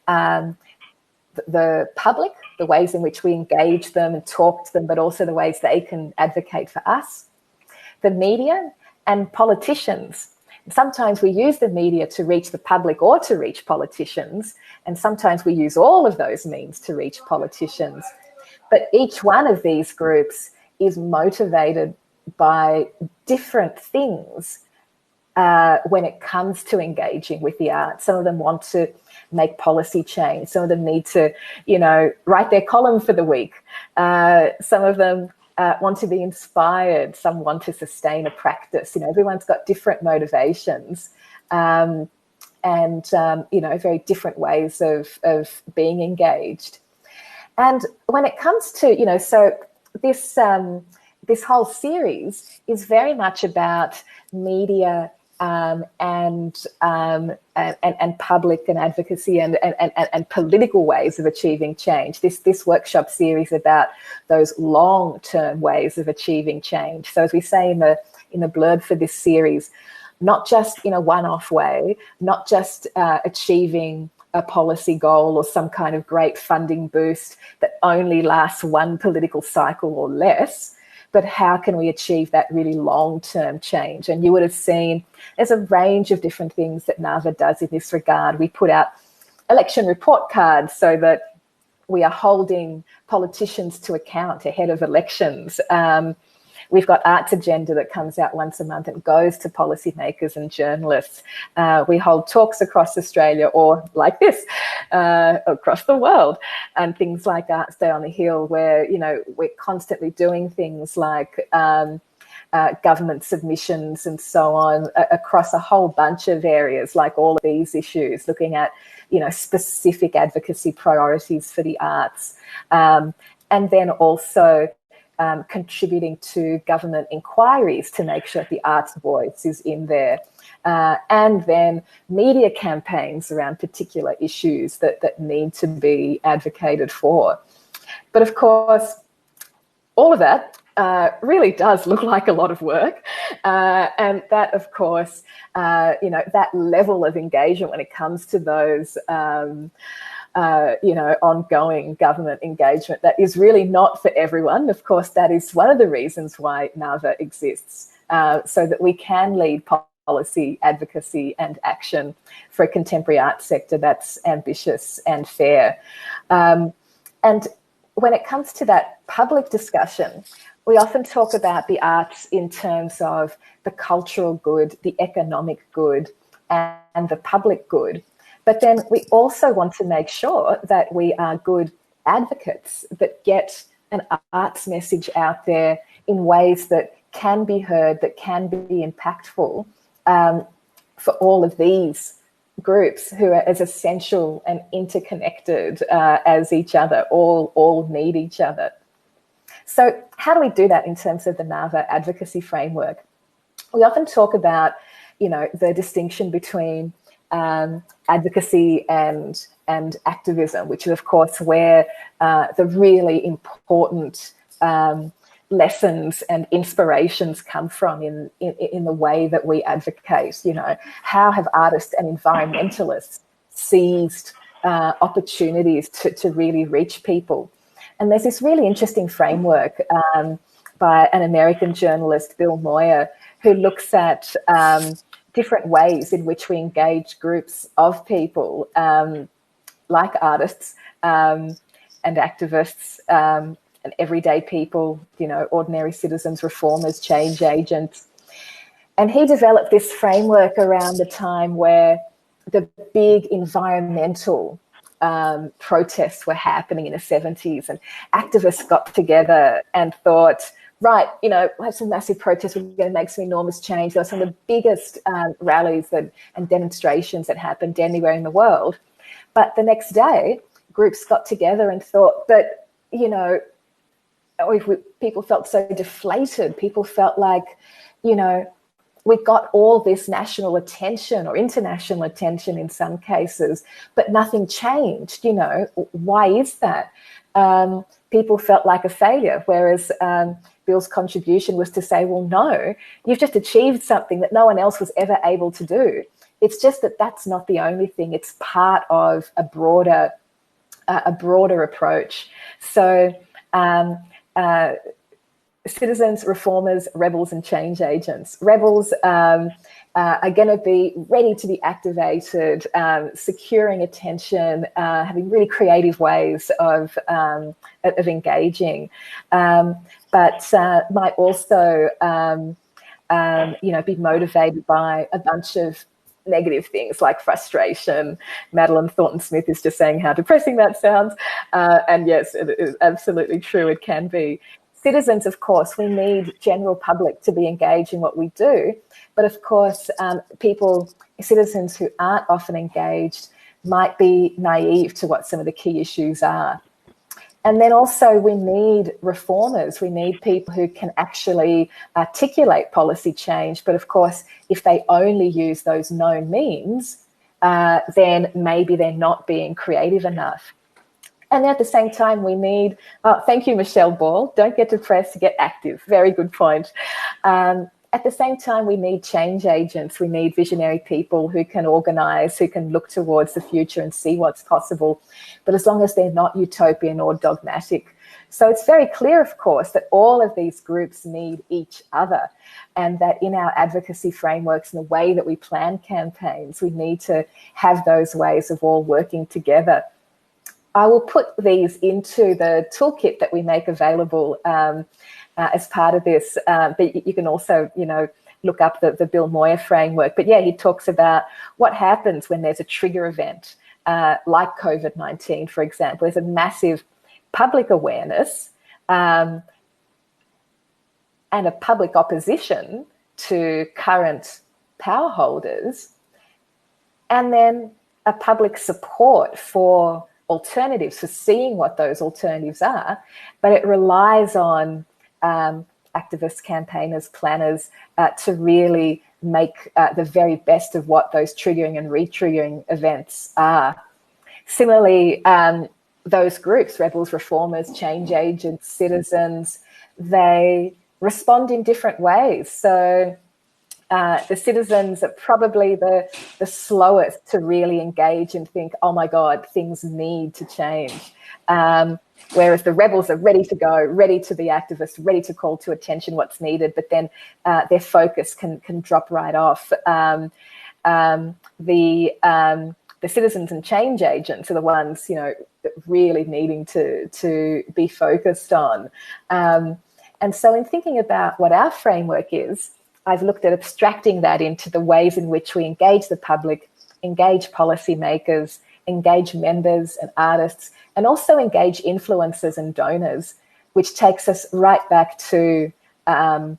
the public, the ways in which we engage them and talk to them, but also the ways they can advocate for us, the media, and politicians. Sometimes we use the media to reach the public or to reach politicians, and sometimes we use all of those means to reach politicians. But each one of these groups is motivated by different things when it comes to engaging with the arts. Some of them want to make policy change. Some of them need to, write their column for the week. Some of them want to be inspired. Some want to sustain a practice. Everyone's got different motivations and very different ways of being engaged. And when it comes to, so this whole series is very much about media and public and advocacy and political ways of achieving change. This workshop series about those long-term ways of achieving change. So as we say in the blurb for this series, not just in a one-off way, not just achieving a policy goal or some kind of great funding boost that only lasts one political cycle or less, but how can we achieve that really long-term change? And you would have seen there's a range of different things that NAVA does in this regard. We put out election report cards so that we are holding politicians to account ahead of elections. We've got Arts Agenda that comes out once a month and goes to policymakers and journalists. We hold talks across Australia or like this, across the world, and things like Arts Day on the Hill where, we're constantly doing things like government submissions and so on across a whole bunch of areas, like all of these issues, looking at, specific advocacy priorities for the arts. And then also contributing to government inquiries to make sure the arts voice is in there. And then media campaigns around particular issues that need to be advocated for. But of course, all of that really does look like a lot of work. And that, of course, that level of engagement when it comes to those ongoing government engagement, that is really not for everyone. Of course, that is one of the reasons why NAVA exists, so that we can lead policy, advocacy and action for a contemporary arts sector that's ambitious and fair. And when it comes to that public discussion, we often talk about the arts in terms of the cultural good, the economic good, and the public good. But then we also want to make sure that we are good advocates that get an arts message out there in ways that can be heard, that can be impactful for all of these groups who are as essential and interconnected as each other, all need each other. So how do we do that in terms of the NAVA advocacy framework? We often talk about, the distinction between advocacy and activism, which is, of course, where the really important lessons and inspirations come from in the way that we advocate. How have artists and environmentalists seized opportunities to really reach people? And there's this really interesting framework by an American journalist, Bill Moyer, who looks at different ways in which we engage groups of people, like artists and activists and everyday people, ordinary citizens, reformers, change agents. And he developed this framework around the time where the big environmental protests were happening in the 70s, and activists got together and thought, right, we'll have some massive protests, we're going to make some enormous change. There were some of the biggest rallies and demonstrations that happened anywhere in the world. But the next day, groups got together and thought, but, people felt so deflated. People felt like, we got all this national attention or international attention in some cases, but nothing changed. You know, why is that? People felt like a failure, whereas Bill's contribution was to say, well, no, you've just achieved something that no one else was ever able to do. It's just that that's not the only thing. It's part of a broader approach. So citizens, reformers, rebels, and change agents. Rebels are going to be ready to be activated, securing attention, having really creative ways of engaging, but might also, be motivated by a bunch of negative things like frustration. Madeline Thornton-Smith is just saying how depressing that sounds. And yes, it is absolutely true. It can be. Citizens, of course, we need general public to be engaged in what we do. But of course, citizens who aren't often engaged might be naive to what some of the key issues are. And then also we need reformers. We need people who can actually articulate policy change. But of course, if they only use those known means, then maybe they're not being creative enough. And at the same time, we need, thank you, Michelle Ball, don't get depressed, get active. Very good point. At the same time, we need change agents. We need visionary people who can organise, who can look towards the future and see what's possible. But as long as they're not utopian or dogmatic. So it's very clear, of course, that all of these groups need each other, and that in our advocacy frameworks and the way that we plan campaigns, we need to have those ways of all working together. I will put these into the toolkit that we make available as part of this, but you can also, look up the Bill Moyer framework. But yeah, he talks about what happens when there's a trigger event, like COVID-19, for example. There's a massive public awareness and a public opposition to current power holders, and then a public support for alternatives, for seeing what those alternatives are, but it relies on activists, campaigners, planners to really make the very best of what those triggering and re-triggering events are. Similarly, those groups, rebels, reformers, change agents, citizens, they respond in different ways. So the citizens are probably the slowest to really engage and think, oh my God, things need to change. Whereas the rebels are ready to go, ready to be activists, ready to call to attention what's needed, but then their focus can drop right off. The citizens and change agents are the ones, really needing to be focused on. And so in thinking about what our framework is, I've looked at abstracting that into the ways in which we engage the public, engage policymakers, engage members and artists, and also engage influencers and donors, which takes us right back to our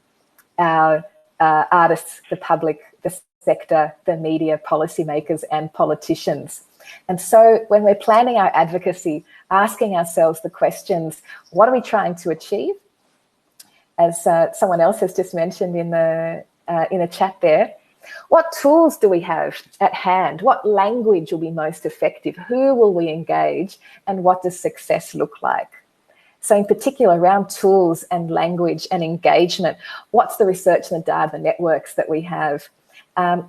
artists, the public, the sector, the media, policymakers and politicians. And so when we're planning our advocacy, asking ourselves the questions, what are we trying to achieve? As someone else has just mentioned in a chat there, what tools do we have at hand? What language will be most effective? Who will we engage? And what does success look like? So in particular, around tools and language and engagement, what's the research and the data, the networks that we have?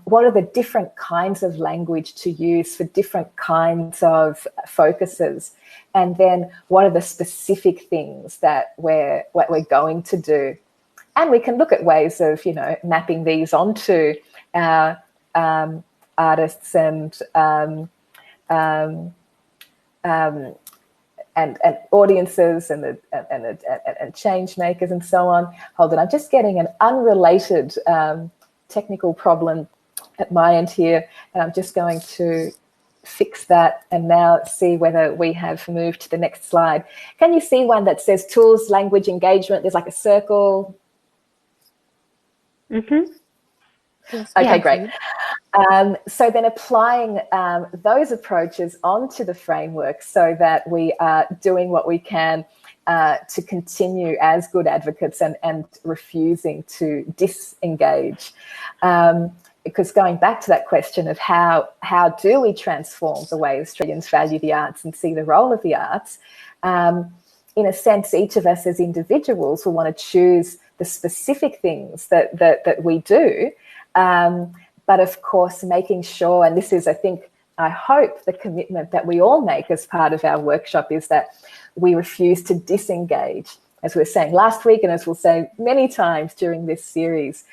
What are the different kinds of language to use for different kinds of focuses? And then what are the specific things that we're going to do? And we can look at ways of, mapping these onto our artists and audiences and change makers and so on. Hold on, I'm just getting an unrelated technical problem at my end here, and I'm just going to fix that and now see whether we have moved to the next slide. Can you see one that says tools, language, engagement? There's like a circle. Mm-hmm. Yes, okay, great. So then applying those approaches onto the framework so that we are doing what we can to continue as good advocates and refusing to disengage. Because going back to that question of how do we transform the way Australians value the arts and see the role of the arts, in a sense, each of us as individuals will want to choose the specific things that we do. But of course, making sure, and this is, I hope the commitment that we all make as part of our workshop is that we refuse to disengage, as we were saying last week and as we'll say many times during this series.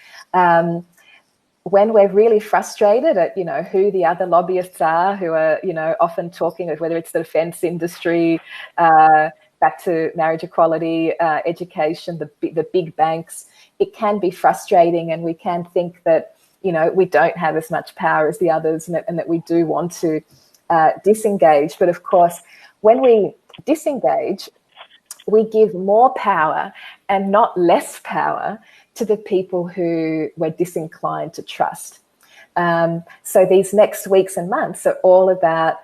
When we're really frustrated at, who the other lobbyists are, who are, often talking of whether it's the defence industry, back to marriage equality, education, the big banks, it can be frustrating, and we can think that, we don't have as much power as the others, and that we do want to disengage. But of course, when we disengage, we give more power and not less power to the people who we're disinclined to trust. So these next weeks and months are all about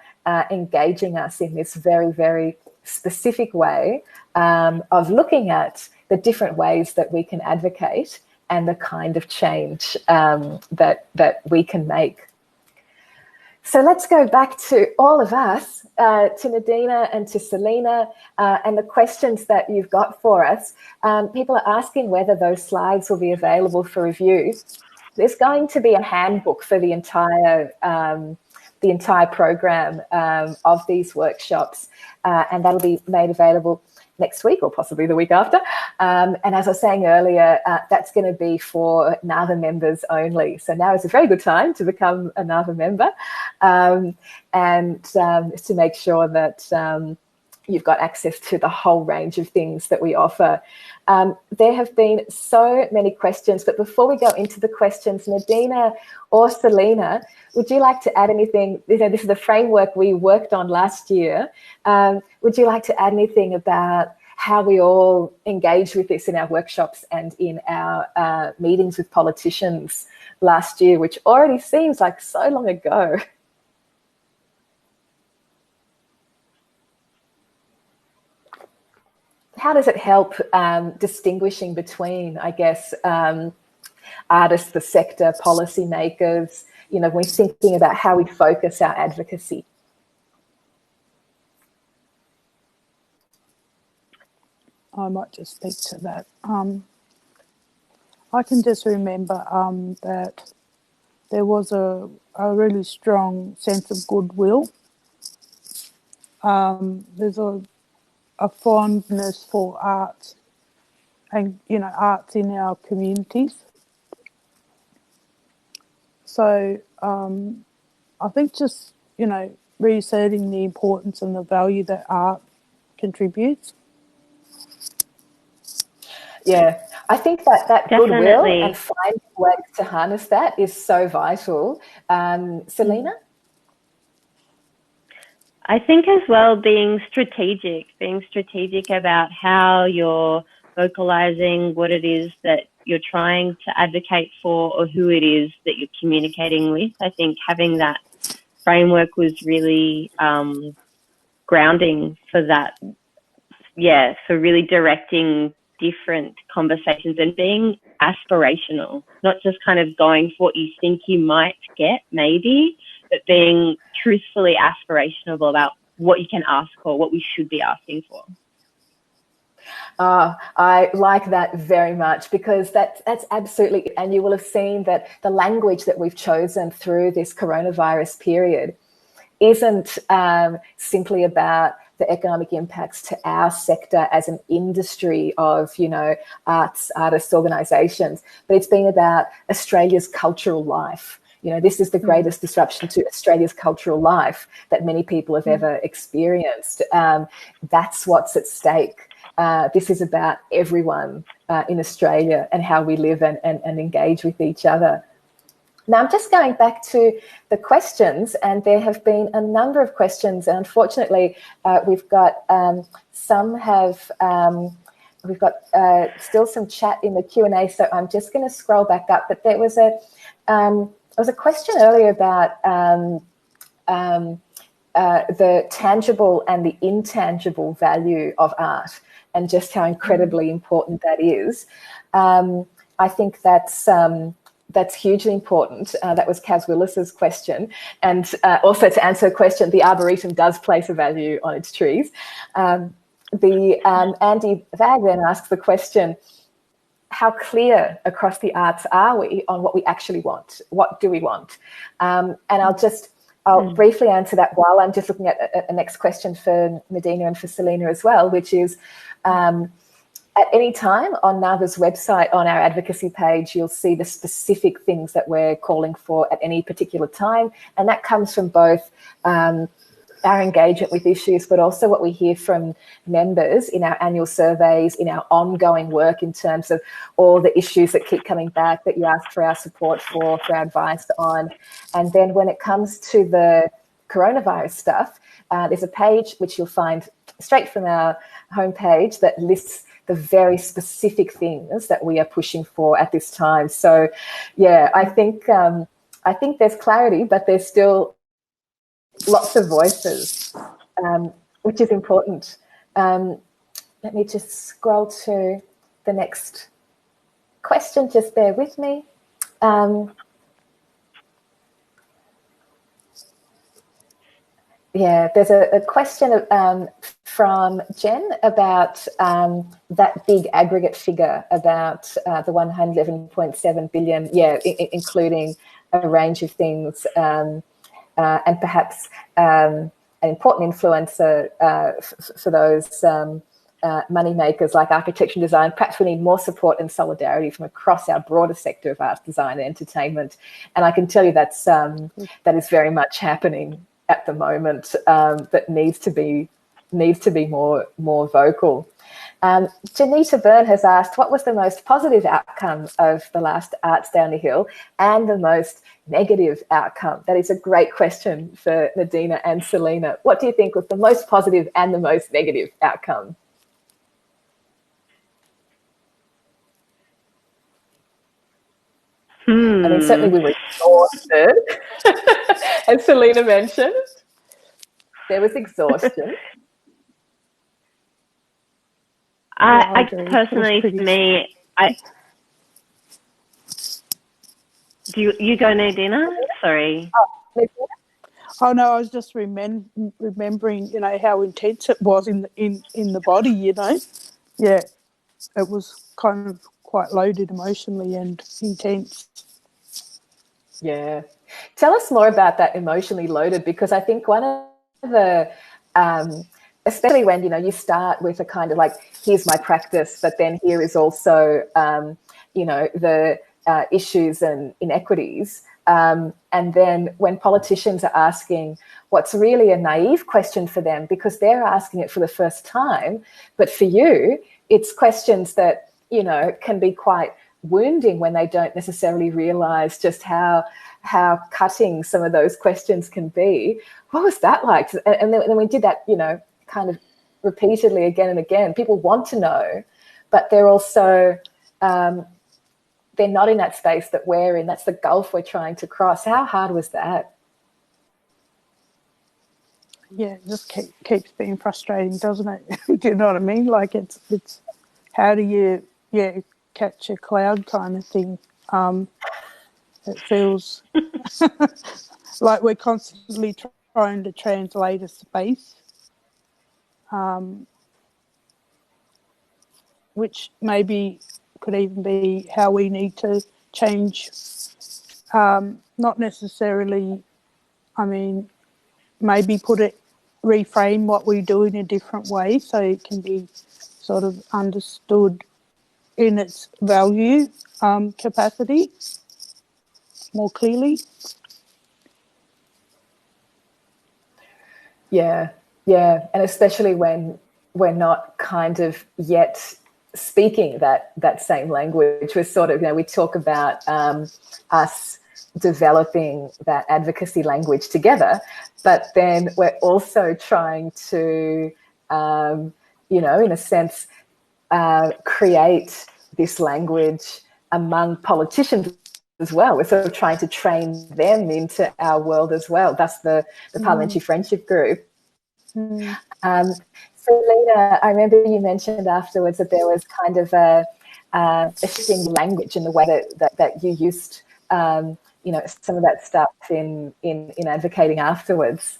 engaging us in this very, very specific way of looking at the different ways that we can advocate and the kind of change that we can make. So let's go back to all of us, to Nadeena and to Selena, and the questions that you've got for us. People are asking whether those slides will be available for review. There's going to be a handbook for the entire program of these workshops, and that'll be made available next week or possibly the week after. And as I was saying earlier, that's going to be for NAVA members only. So now is a very good time to become a NAVA member, and to make sure that you've got access to the whole range of things that we offer. There have been so many questions, but before we go into the questions, Nadeena or Selena, would you like to add anything? This is the framework we worked on last year. Would you like to add anything about how we all engage with this in our workshops and in our meetings with politicians last year, which already seems like so long ago? How does it help distinguishing between, I guess, artists, the sector, policymakers, when we're thinking about how we focus our advocacy? I might just speak to that. I can just remember that there was a really strong sense of goodwill. There's a fondness for arts and, arts in our communities. So I think just, reasserting the importance and the value that art contributes. Yeah, I think that Definitely. Goodwill and finding ways to harness that is so vital. Selena? I think as well being strategic about how you're vocalizing what it is that you're trying to advocate for or who it is that you're communicating with. I think having that framework was really grounding for that. Yeah, for really directing different conversations and being aspirational, not just kind of going for what you think you might get, maybe, but being truthfully aspirational about what you can ask for, what we should be asking for. I like that very much, because that's absolutely, and you will have seen that the language that we've chosen through this coronavirus period isn't simply about the economic impacts to our sector as an industry of, artists, organisations, but it's been about Australia's cultural life. This is the greatest disruption to Australia's cultural life that many people have ever experienced. That's what's at stake. This is about everyone in Australia and how we live and engage with each other. Now, I'm just going back to the questions, and there have been a number of questions. And unfortunately, we've got still some chat in the Q&A, so I'm just going to scroll back up. But there was a question earlier about the tangible and the intangible value of art. and just how incredibly important that is. I think that's hugely important. That was Kaz Willis's question. And also to answer the question, the Arboretum does place a value on its trees. Andy Vag then asks the question, how clear across the arts are we on what we actually want? What do we want? And I'll briefly answer that while I'm just looking at a next question for Nadeena and for Selena as well, which is, at any time on NAVA's website, on our advocacy page, you'll see the specific things that we're calling for at any particular time. And that comes from both our engagement with issues, but also what we hear from members in our annual surveys, in our ongoing work in terms of all the issues that keep coming back that you ask for our support for our advice on. And then when it comes to the coronavirus stuff, there's a page which you'll find straight from our homepage that lists the very specific things that we are pushing for at this time. So, yeah, I think there's clarity, but there's still lots of voices, which is important. Let me just scroll to the next question. Just bear with me. Yeah, there's a question from Jen about that big aggregate figure about the 111.7 billion, yeah, including a range of things, and perhaps an important influencer for those money makers like architecture and design. Perhaps we need more support and solidarity from across our broader sector of arts, design and entertainment. And I can tell you that is very much happening at the moment, that needs to be more vocal. Janita Byrne has asked, what was the most positive outcome of the last Arts Down the Hill and the most negative outcome? That is a great question for Nadeena and Selena. What do you think was the most positive and the most negative outcome? I mean, certainly we were exhausted, as Selena mentioned. There was exhaustion. I personally, for me, do you go, Nadeena? Sorry. Oh no, I was just remembering, you know, how intense it was in the body. You know, yeah, it was kind of quite loaded emotionally and intense. Yeah, tell us more about that emotionally loaded, because I think one of the especially when, you know, you start with a kind of like, here's my practice, but then here is also, you know, the issues and inequities. And then when politicians are asking what's really a naive question for them, because they're asking it for the first time, but for you, it's questions that, you know, can be quite wounding when they don't necessarily realise just how cutting some of those questions can be. What was that like? And then we did that, you know, kind of repeatedly again and again. People want to know, but they're also, they're not in that space that we're in. That's the gulf we're trying to cross. How hard was that? Yeah, it just keeps being frustrating, doesn't it? Do you know what I mean? Like it's how do you, catch a cloud kind of thing. It feels like we're constantly trying to translate a space, which maybe could even be how we need to change, not necessarily, I mean, maybe reframe what we do in a different way so it can be sort of understood in its value capacity more clearly. Yeah, and especially when we're not kind of yet speaking that same language. We're sort of, you know, we talk about us developing that advocacy language together, but then we're also trying to, you know, in a sense, create this language among politicians as well. We're sort of trying to train them into our world as well. That's the Parliamentary Friendship Group. Selena, I remember you mentioned afterwards that there was kind of a shifting language in the way that you used, you know, some of that stuff in advocating afterwards.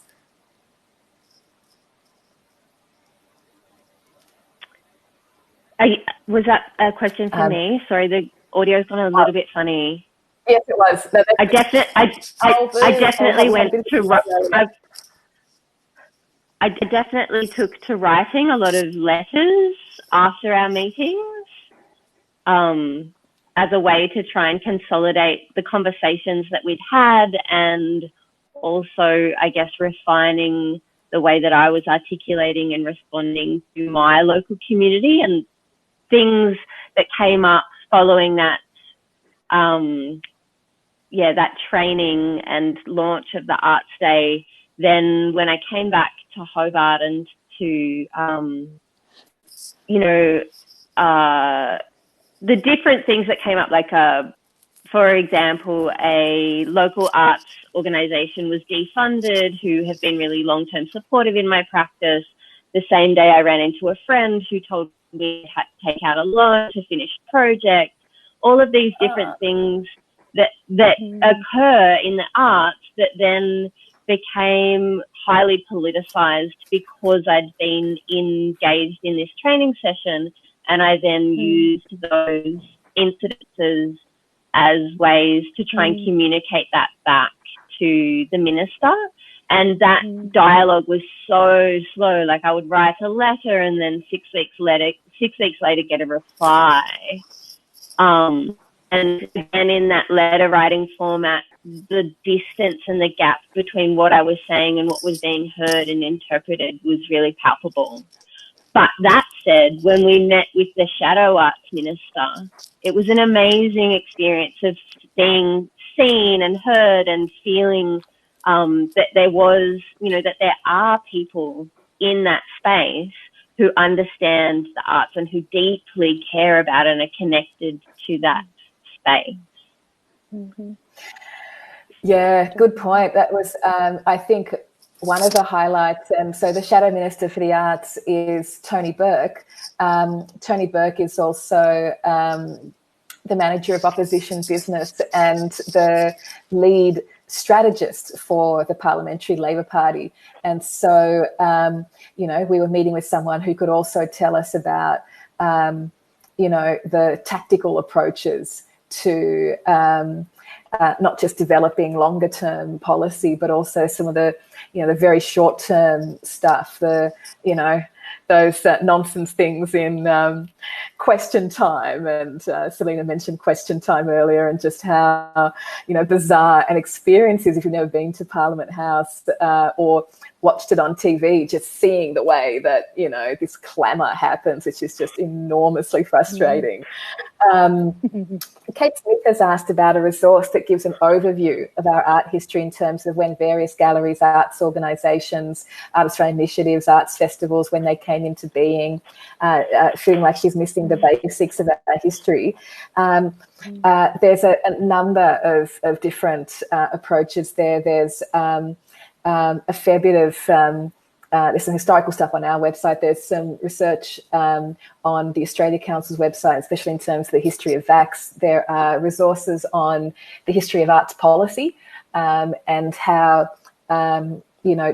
Was that a question for me? Sorry, the audio's gone a little bit funny. Yes, it was. No, I definitely went to. I definitely took to writing a lot of letters after our meetings, as a way to try and consolidate the conversations that we'd had, and also, I guess, refining the way that I was articulating and responding to my local community, and things that came up following that, that training and launch of the Arts Day. Then when I came back to Hobart and to, the different things that came up, like, for example, a local arts organisation was defunded who have been really long-term supportive in my practice. The same day I ran into a friend who told me I had to take out a loan to finish the project. All of these different things that occur in the arts that then became highly politicized because I'd been engaged in this training session, and I then used those incidences as ways to try and communicate that back to the minister. And that dialogue was so slow. Like, I would write a letter and then 6 weeks later get a reply. And in that letter writing format, the distance and the gap between what I was saying and what was being heard and interpreted was really palpable. But that said, when we met with the Shadow Arts Minister, it was an amazing experience of being seen and heard and feeling that there was, that there are people in that space who understand the arts and who deeply care about and are connected to that space. Mm-hmm. Yeah, good point. That was, I think, one of the highlights. And so the Shadow Minister for the Arts is Tony Burke. Tony Burke is also the manager of opposition business and the lead strategist for the Parliamentary Labor Party. And so, we were meeting with someone who could also tell us about, the tactical approaches to not just developing longer term policy, but also some of the, the very short term stuff, those nonsense things in question time. And Selena mentioned question time earlier, and just how, bizarre an experience is if you've never been to Parliament House or watched it on TV, just seeing the way that, this clamour happens, which is just enormously frustrating. Kate Smith has asked about a resource that gives an overview of our art history in terms of when various galleries, arts organisations, Art Australia initiatives, arts festivals, when they came into being, feeling like she's missing the basics of our history. There's a number of different approaches there. There's a fair bit of there's some historical stuff on our website. There's some research on the Australia Council's website, especially in terms of the history of VACs. There are resources on the history of arts policy and how,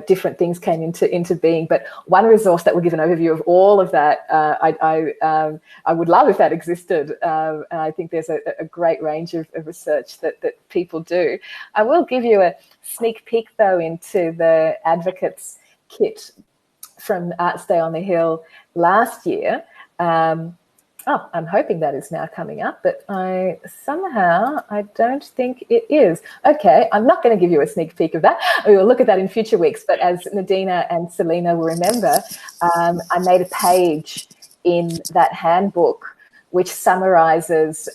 different things came into being. But one resource that will give an overview of all of that, I would love if that existed. And I think there's a great range of research that people do. I will give you a sneak peek, though, into the Advocates kit from Arts Day on the Hill last year. I'm hoping that is now coming up, but I don't think it is. Okay, I'm not going to give you a sneak peek of that. We will look at that in future weeks. But as Nadeena and Selena will remember, I made a page in that handbook which summarises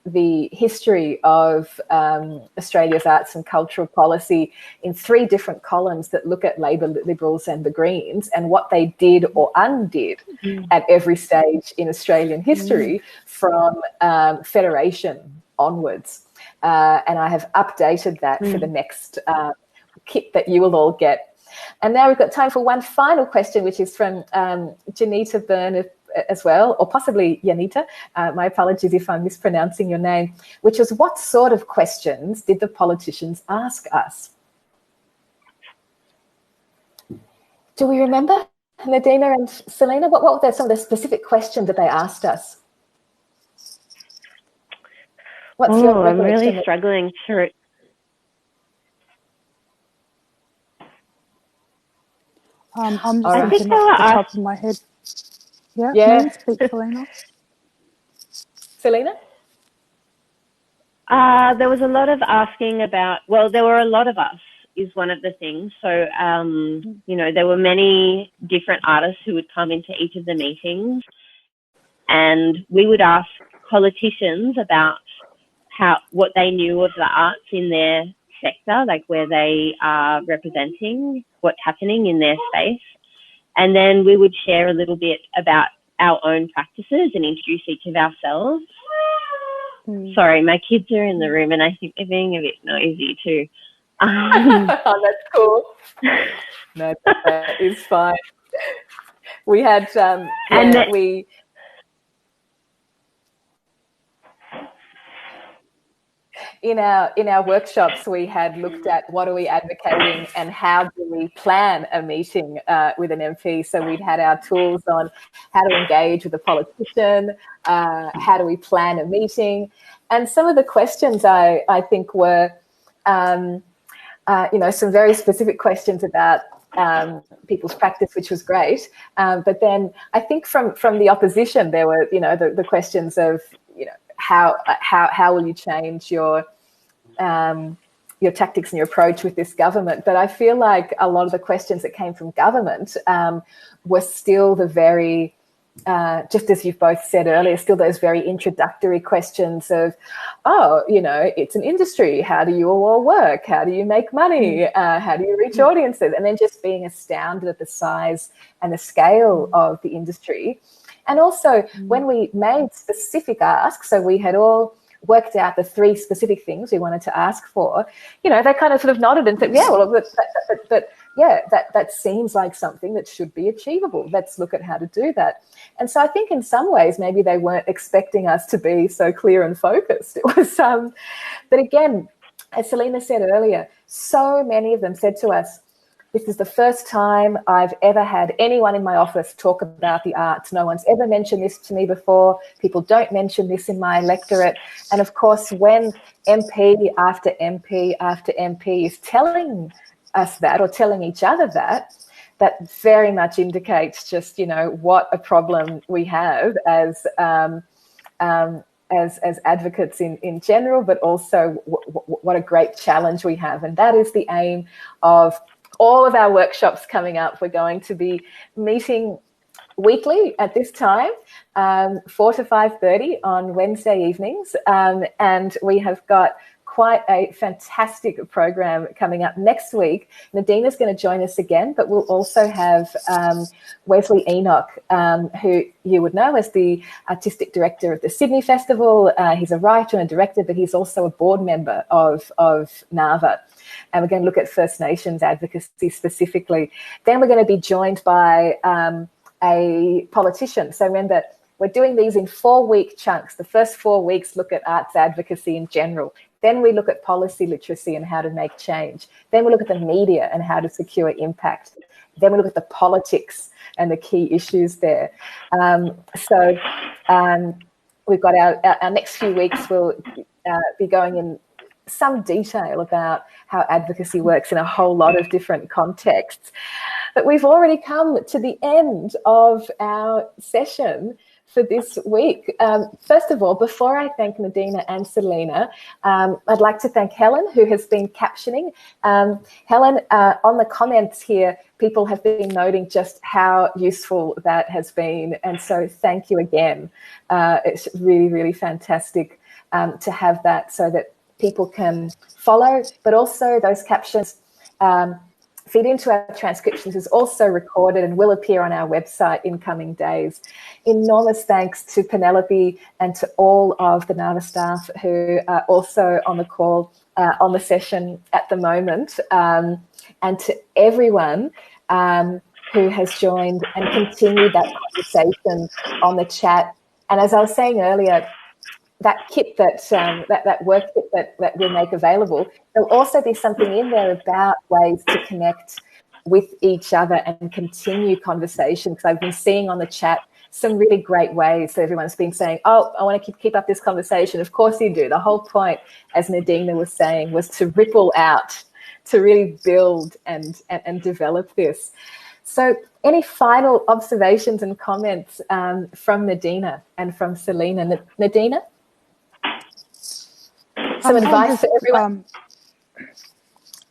the history of Australia's arts and cultural policy in 3 different columns that look at Labor, Liberals and the Greens and what they did or undid at every stage in Australian history from Federation onwards. And I have updated that for the next kit that you will all get And now we've got time for one final question, which is from Janita Byrne as well, or possibly Janita. My apologies if I'm mispronouncing your name, which was, what sort of questions did the politicians ask us? Do we remember, Nadeena and Selena? What were some of the specific questions that they asked us? What's your I'm really struggling to... I'm just thinking off the top of my head. Yeah. Speak, Selena. Selena? There was a lot of asking about, well, there were a lot of us is one of the things. So, you know, there were many different artists who would come into each of the meetings, and we would ask politicians about what they knew of the arts in their sector, like where they are representing what's happening in their space. And then we would share a little bit about our own practices and introduce each of ourselves. Sorry, my kids are in the room and I think they're being a bit noisy too. Oh, that's cool. No, that is fine. We had, in our workshops, we had looked at what are we advocating and how do we plan a meeting with an MP. So we'd had our tools on how to engage with a politician, how do we plan a meeting. And some of the questions I think were, you know, some very specific questions about people's practice, which was great. But then I think from the opposition, there were, you know, the questions of, you know, how will you change your tactics and your approach with this government? But I feel like a lot of the questions that came from government were still the very, just as you've both said earlier, still those very introductory questions of, oh, you know, it's an industry. How do you all work? How do you make money? How do you reach audiences? And then just being astounded at the size and the scale of the industry. And also when we made specific asks, so we had all worked out the 3 specific things we wanted to ask for, you know, they kind of sort of nodded and said, yeah, well, that seems like something that should be achievable. Let's look at how to do that. And so I think in some ways, maybe they weren't expecting us to be so clear and focused. It was, but again, as Selena said earlier, so many of them said to us, this is the first time I've ever had anyone in my office talk about the arts. No one's ever mentioned this to me before. People don't mention this in my electorate. And of course, when MP after MP after MP is telling us that, or telling each other that, that very much indicates just, you know, what a problem we have as advocates in general, but also what a great challenge we have. And that is the aim of all of our workshops coming up. We're going to be meeting weekly at this time, 4 to 5:30 on Wednesday evenings. And we have got quite a fantastic program coming up next week. Nadeena's going to join us again, but we'll also have Wesley Enoch, who you would know as the artistic director of the Sydney Festival. He's a writer and a director, but he's also a board member of NAVA. And we're going to look at First Nations advocacy specifically. Then we're going to be joined by a politician. So remember, we're doing these in 4-week chunks. The first 4 weeks look at arts advocacy in general. Then we look at policy literacy and how to make change. Then we look at the media and how to secure impact. Then we look at the politics and the key issues there. We've got our next few weeks will be going in some detail about how advocacy works in a whole lot of different contexts. But we've already come to the end of our session for this week. First of all, before I thank Nadeena and Selena, I'd like to thank Helen, who has been captioning. Helen, on the comments here, people have been noting just how useful that has been. And so thank you again. It's really, really fantastic to have that so that people can follow, but also those captions feed into our transcriptions, is also recorded and will appear on our website in coming days. Enormous thanks to Penelope and to all of the NAVA staff who are also on the call on the session at the moment, and to everyone who has joined and continued that conversation on the chat. And as I was saying earlier, that kit that work kit that we'll make available, there'll also be something in there about ways to connect with each other and continue conversation, because I've been seeing on the chat some really great ways. So everyone's been saying, oh, I want to keep up this conversation. Of course you do. The whole point, as Nadeena was saying, was to ripple out, to really build and develop this. So any final observations and comments from Nadeena and from Selena? Nadeena? Some advice for everyone?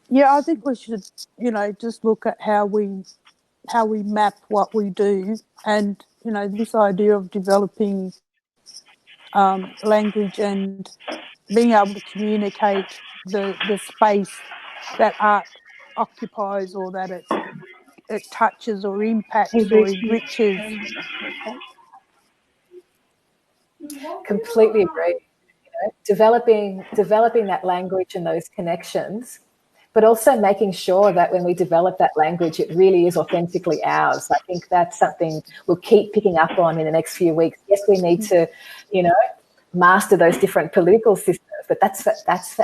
Yeah, I think we should, just look at how we map what we do, and this idea of developing language and being able to communicate the space that art occupies, or that it touches or impacts or enriches. Completely agree. Developing that language and those connections, but also making sure that when we develop that language, it really is authentically ours. I think that's something we'll keep picking up on in the next few weeks. Yes, we need to, master those different political systems, but that's for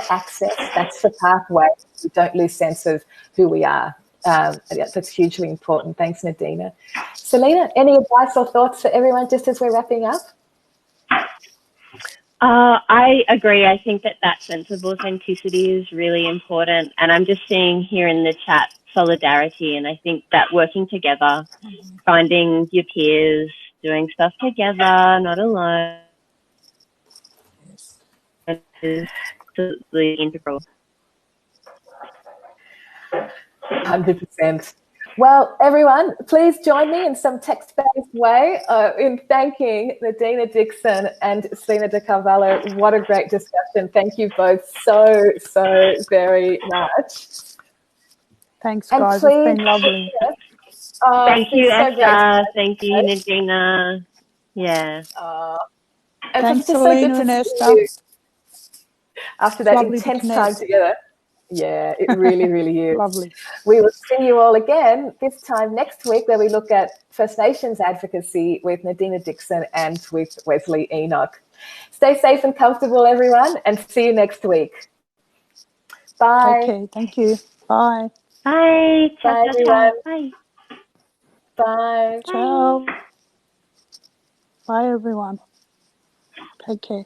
access, that's for pathway. We don't lose sense of who we are. That's hugely important. Thanks, Nadeena. Selena, any advice or thoughts for everyone just as we're wrapping up? I agree. I think that sense of authenticity is really important. And I'm just seeing here in the chat solidarity. And I think that working together, finding your peers, doing stuff together, not alone, is absolutely integral. 100%. Well, everyone, please join me in some text-based way in thanking Nadeena Dixon and Selina De Carvalho. What a great discussion. Thank you both so very much. Thanks, guys. It's been lovely. Thank you, Esther. Thank you, Nadeena. Yeah. And thanks, Selena and Esther. After that intense time together. Yeah, it really, really is. Lovely. We will see you all again this time next week, where we look at First Nations advocacy with Nadeena Dixon and with Wesley Enoch. Stay safe and comfortable, everyone, and see you next week. Bye. Okay, thank you. Bye. Bye. Bye, everyone. Bye. Bye. Ciao. Bye, everyone. Take care.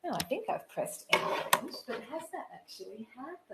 No, I think I've pressed end, but has that actually happened?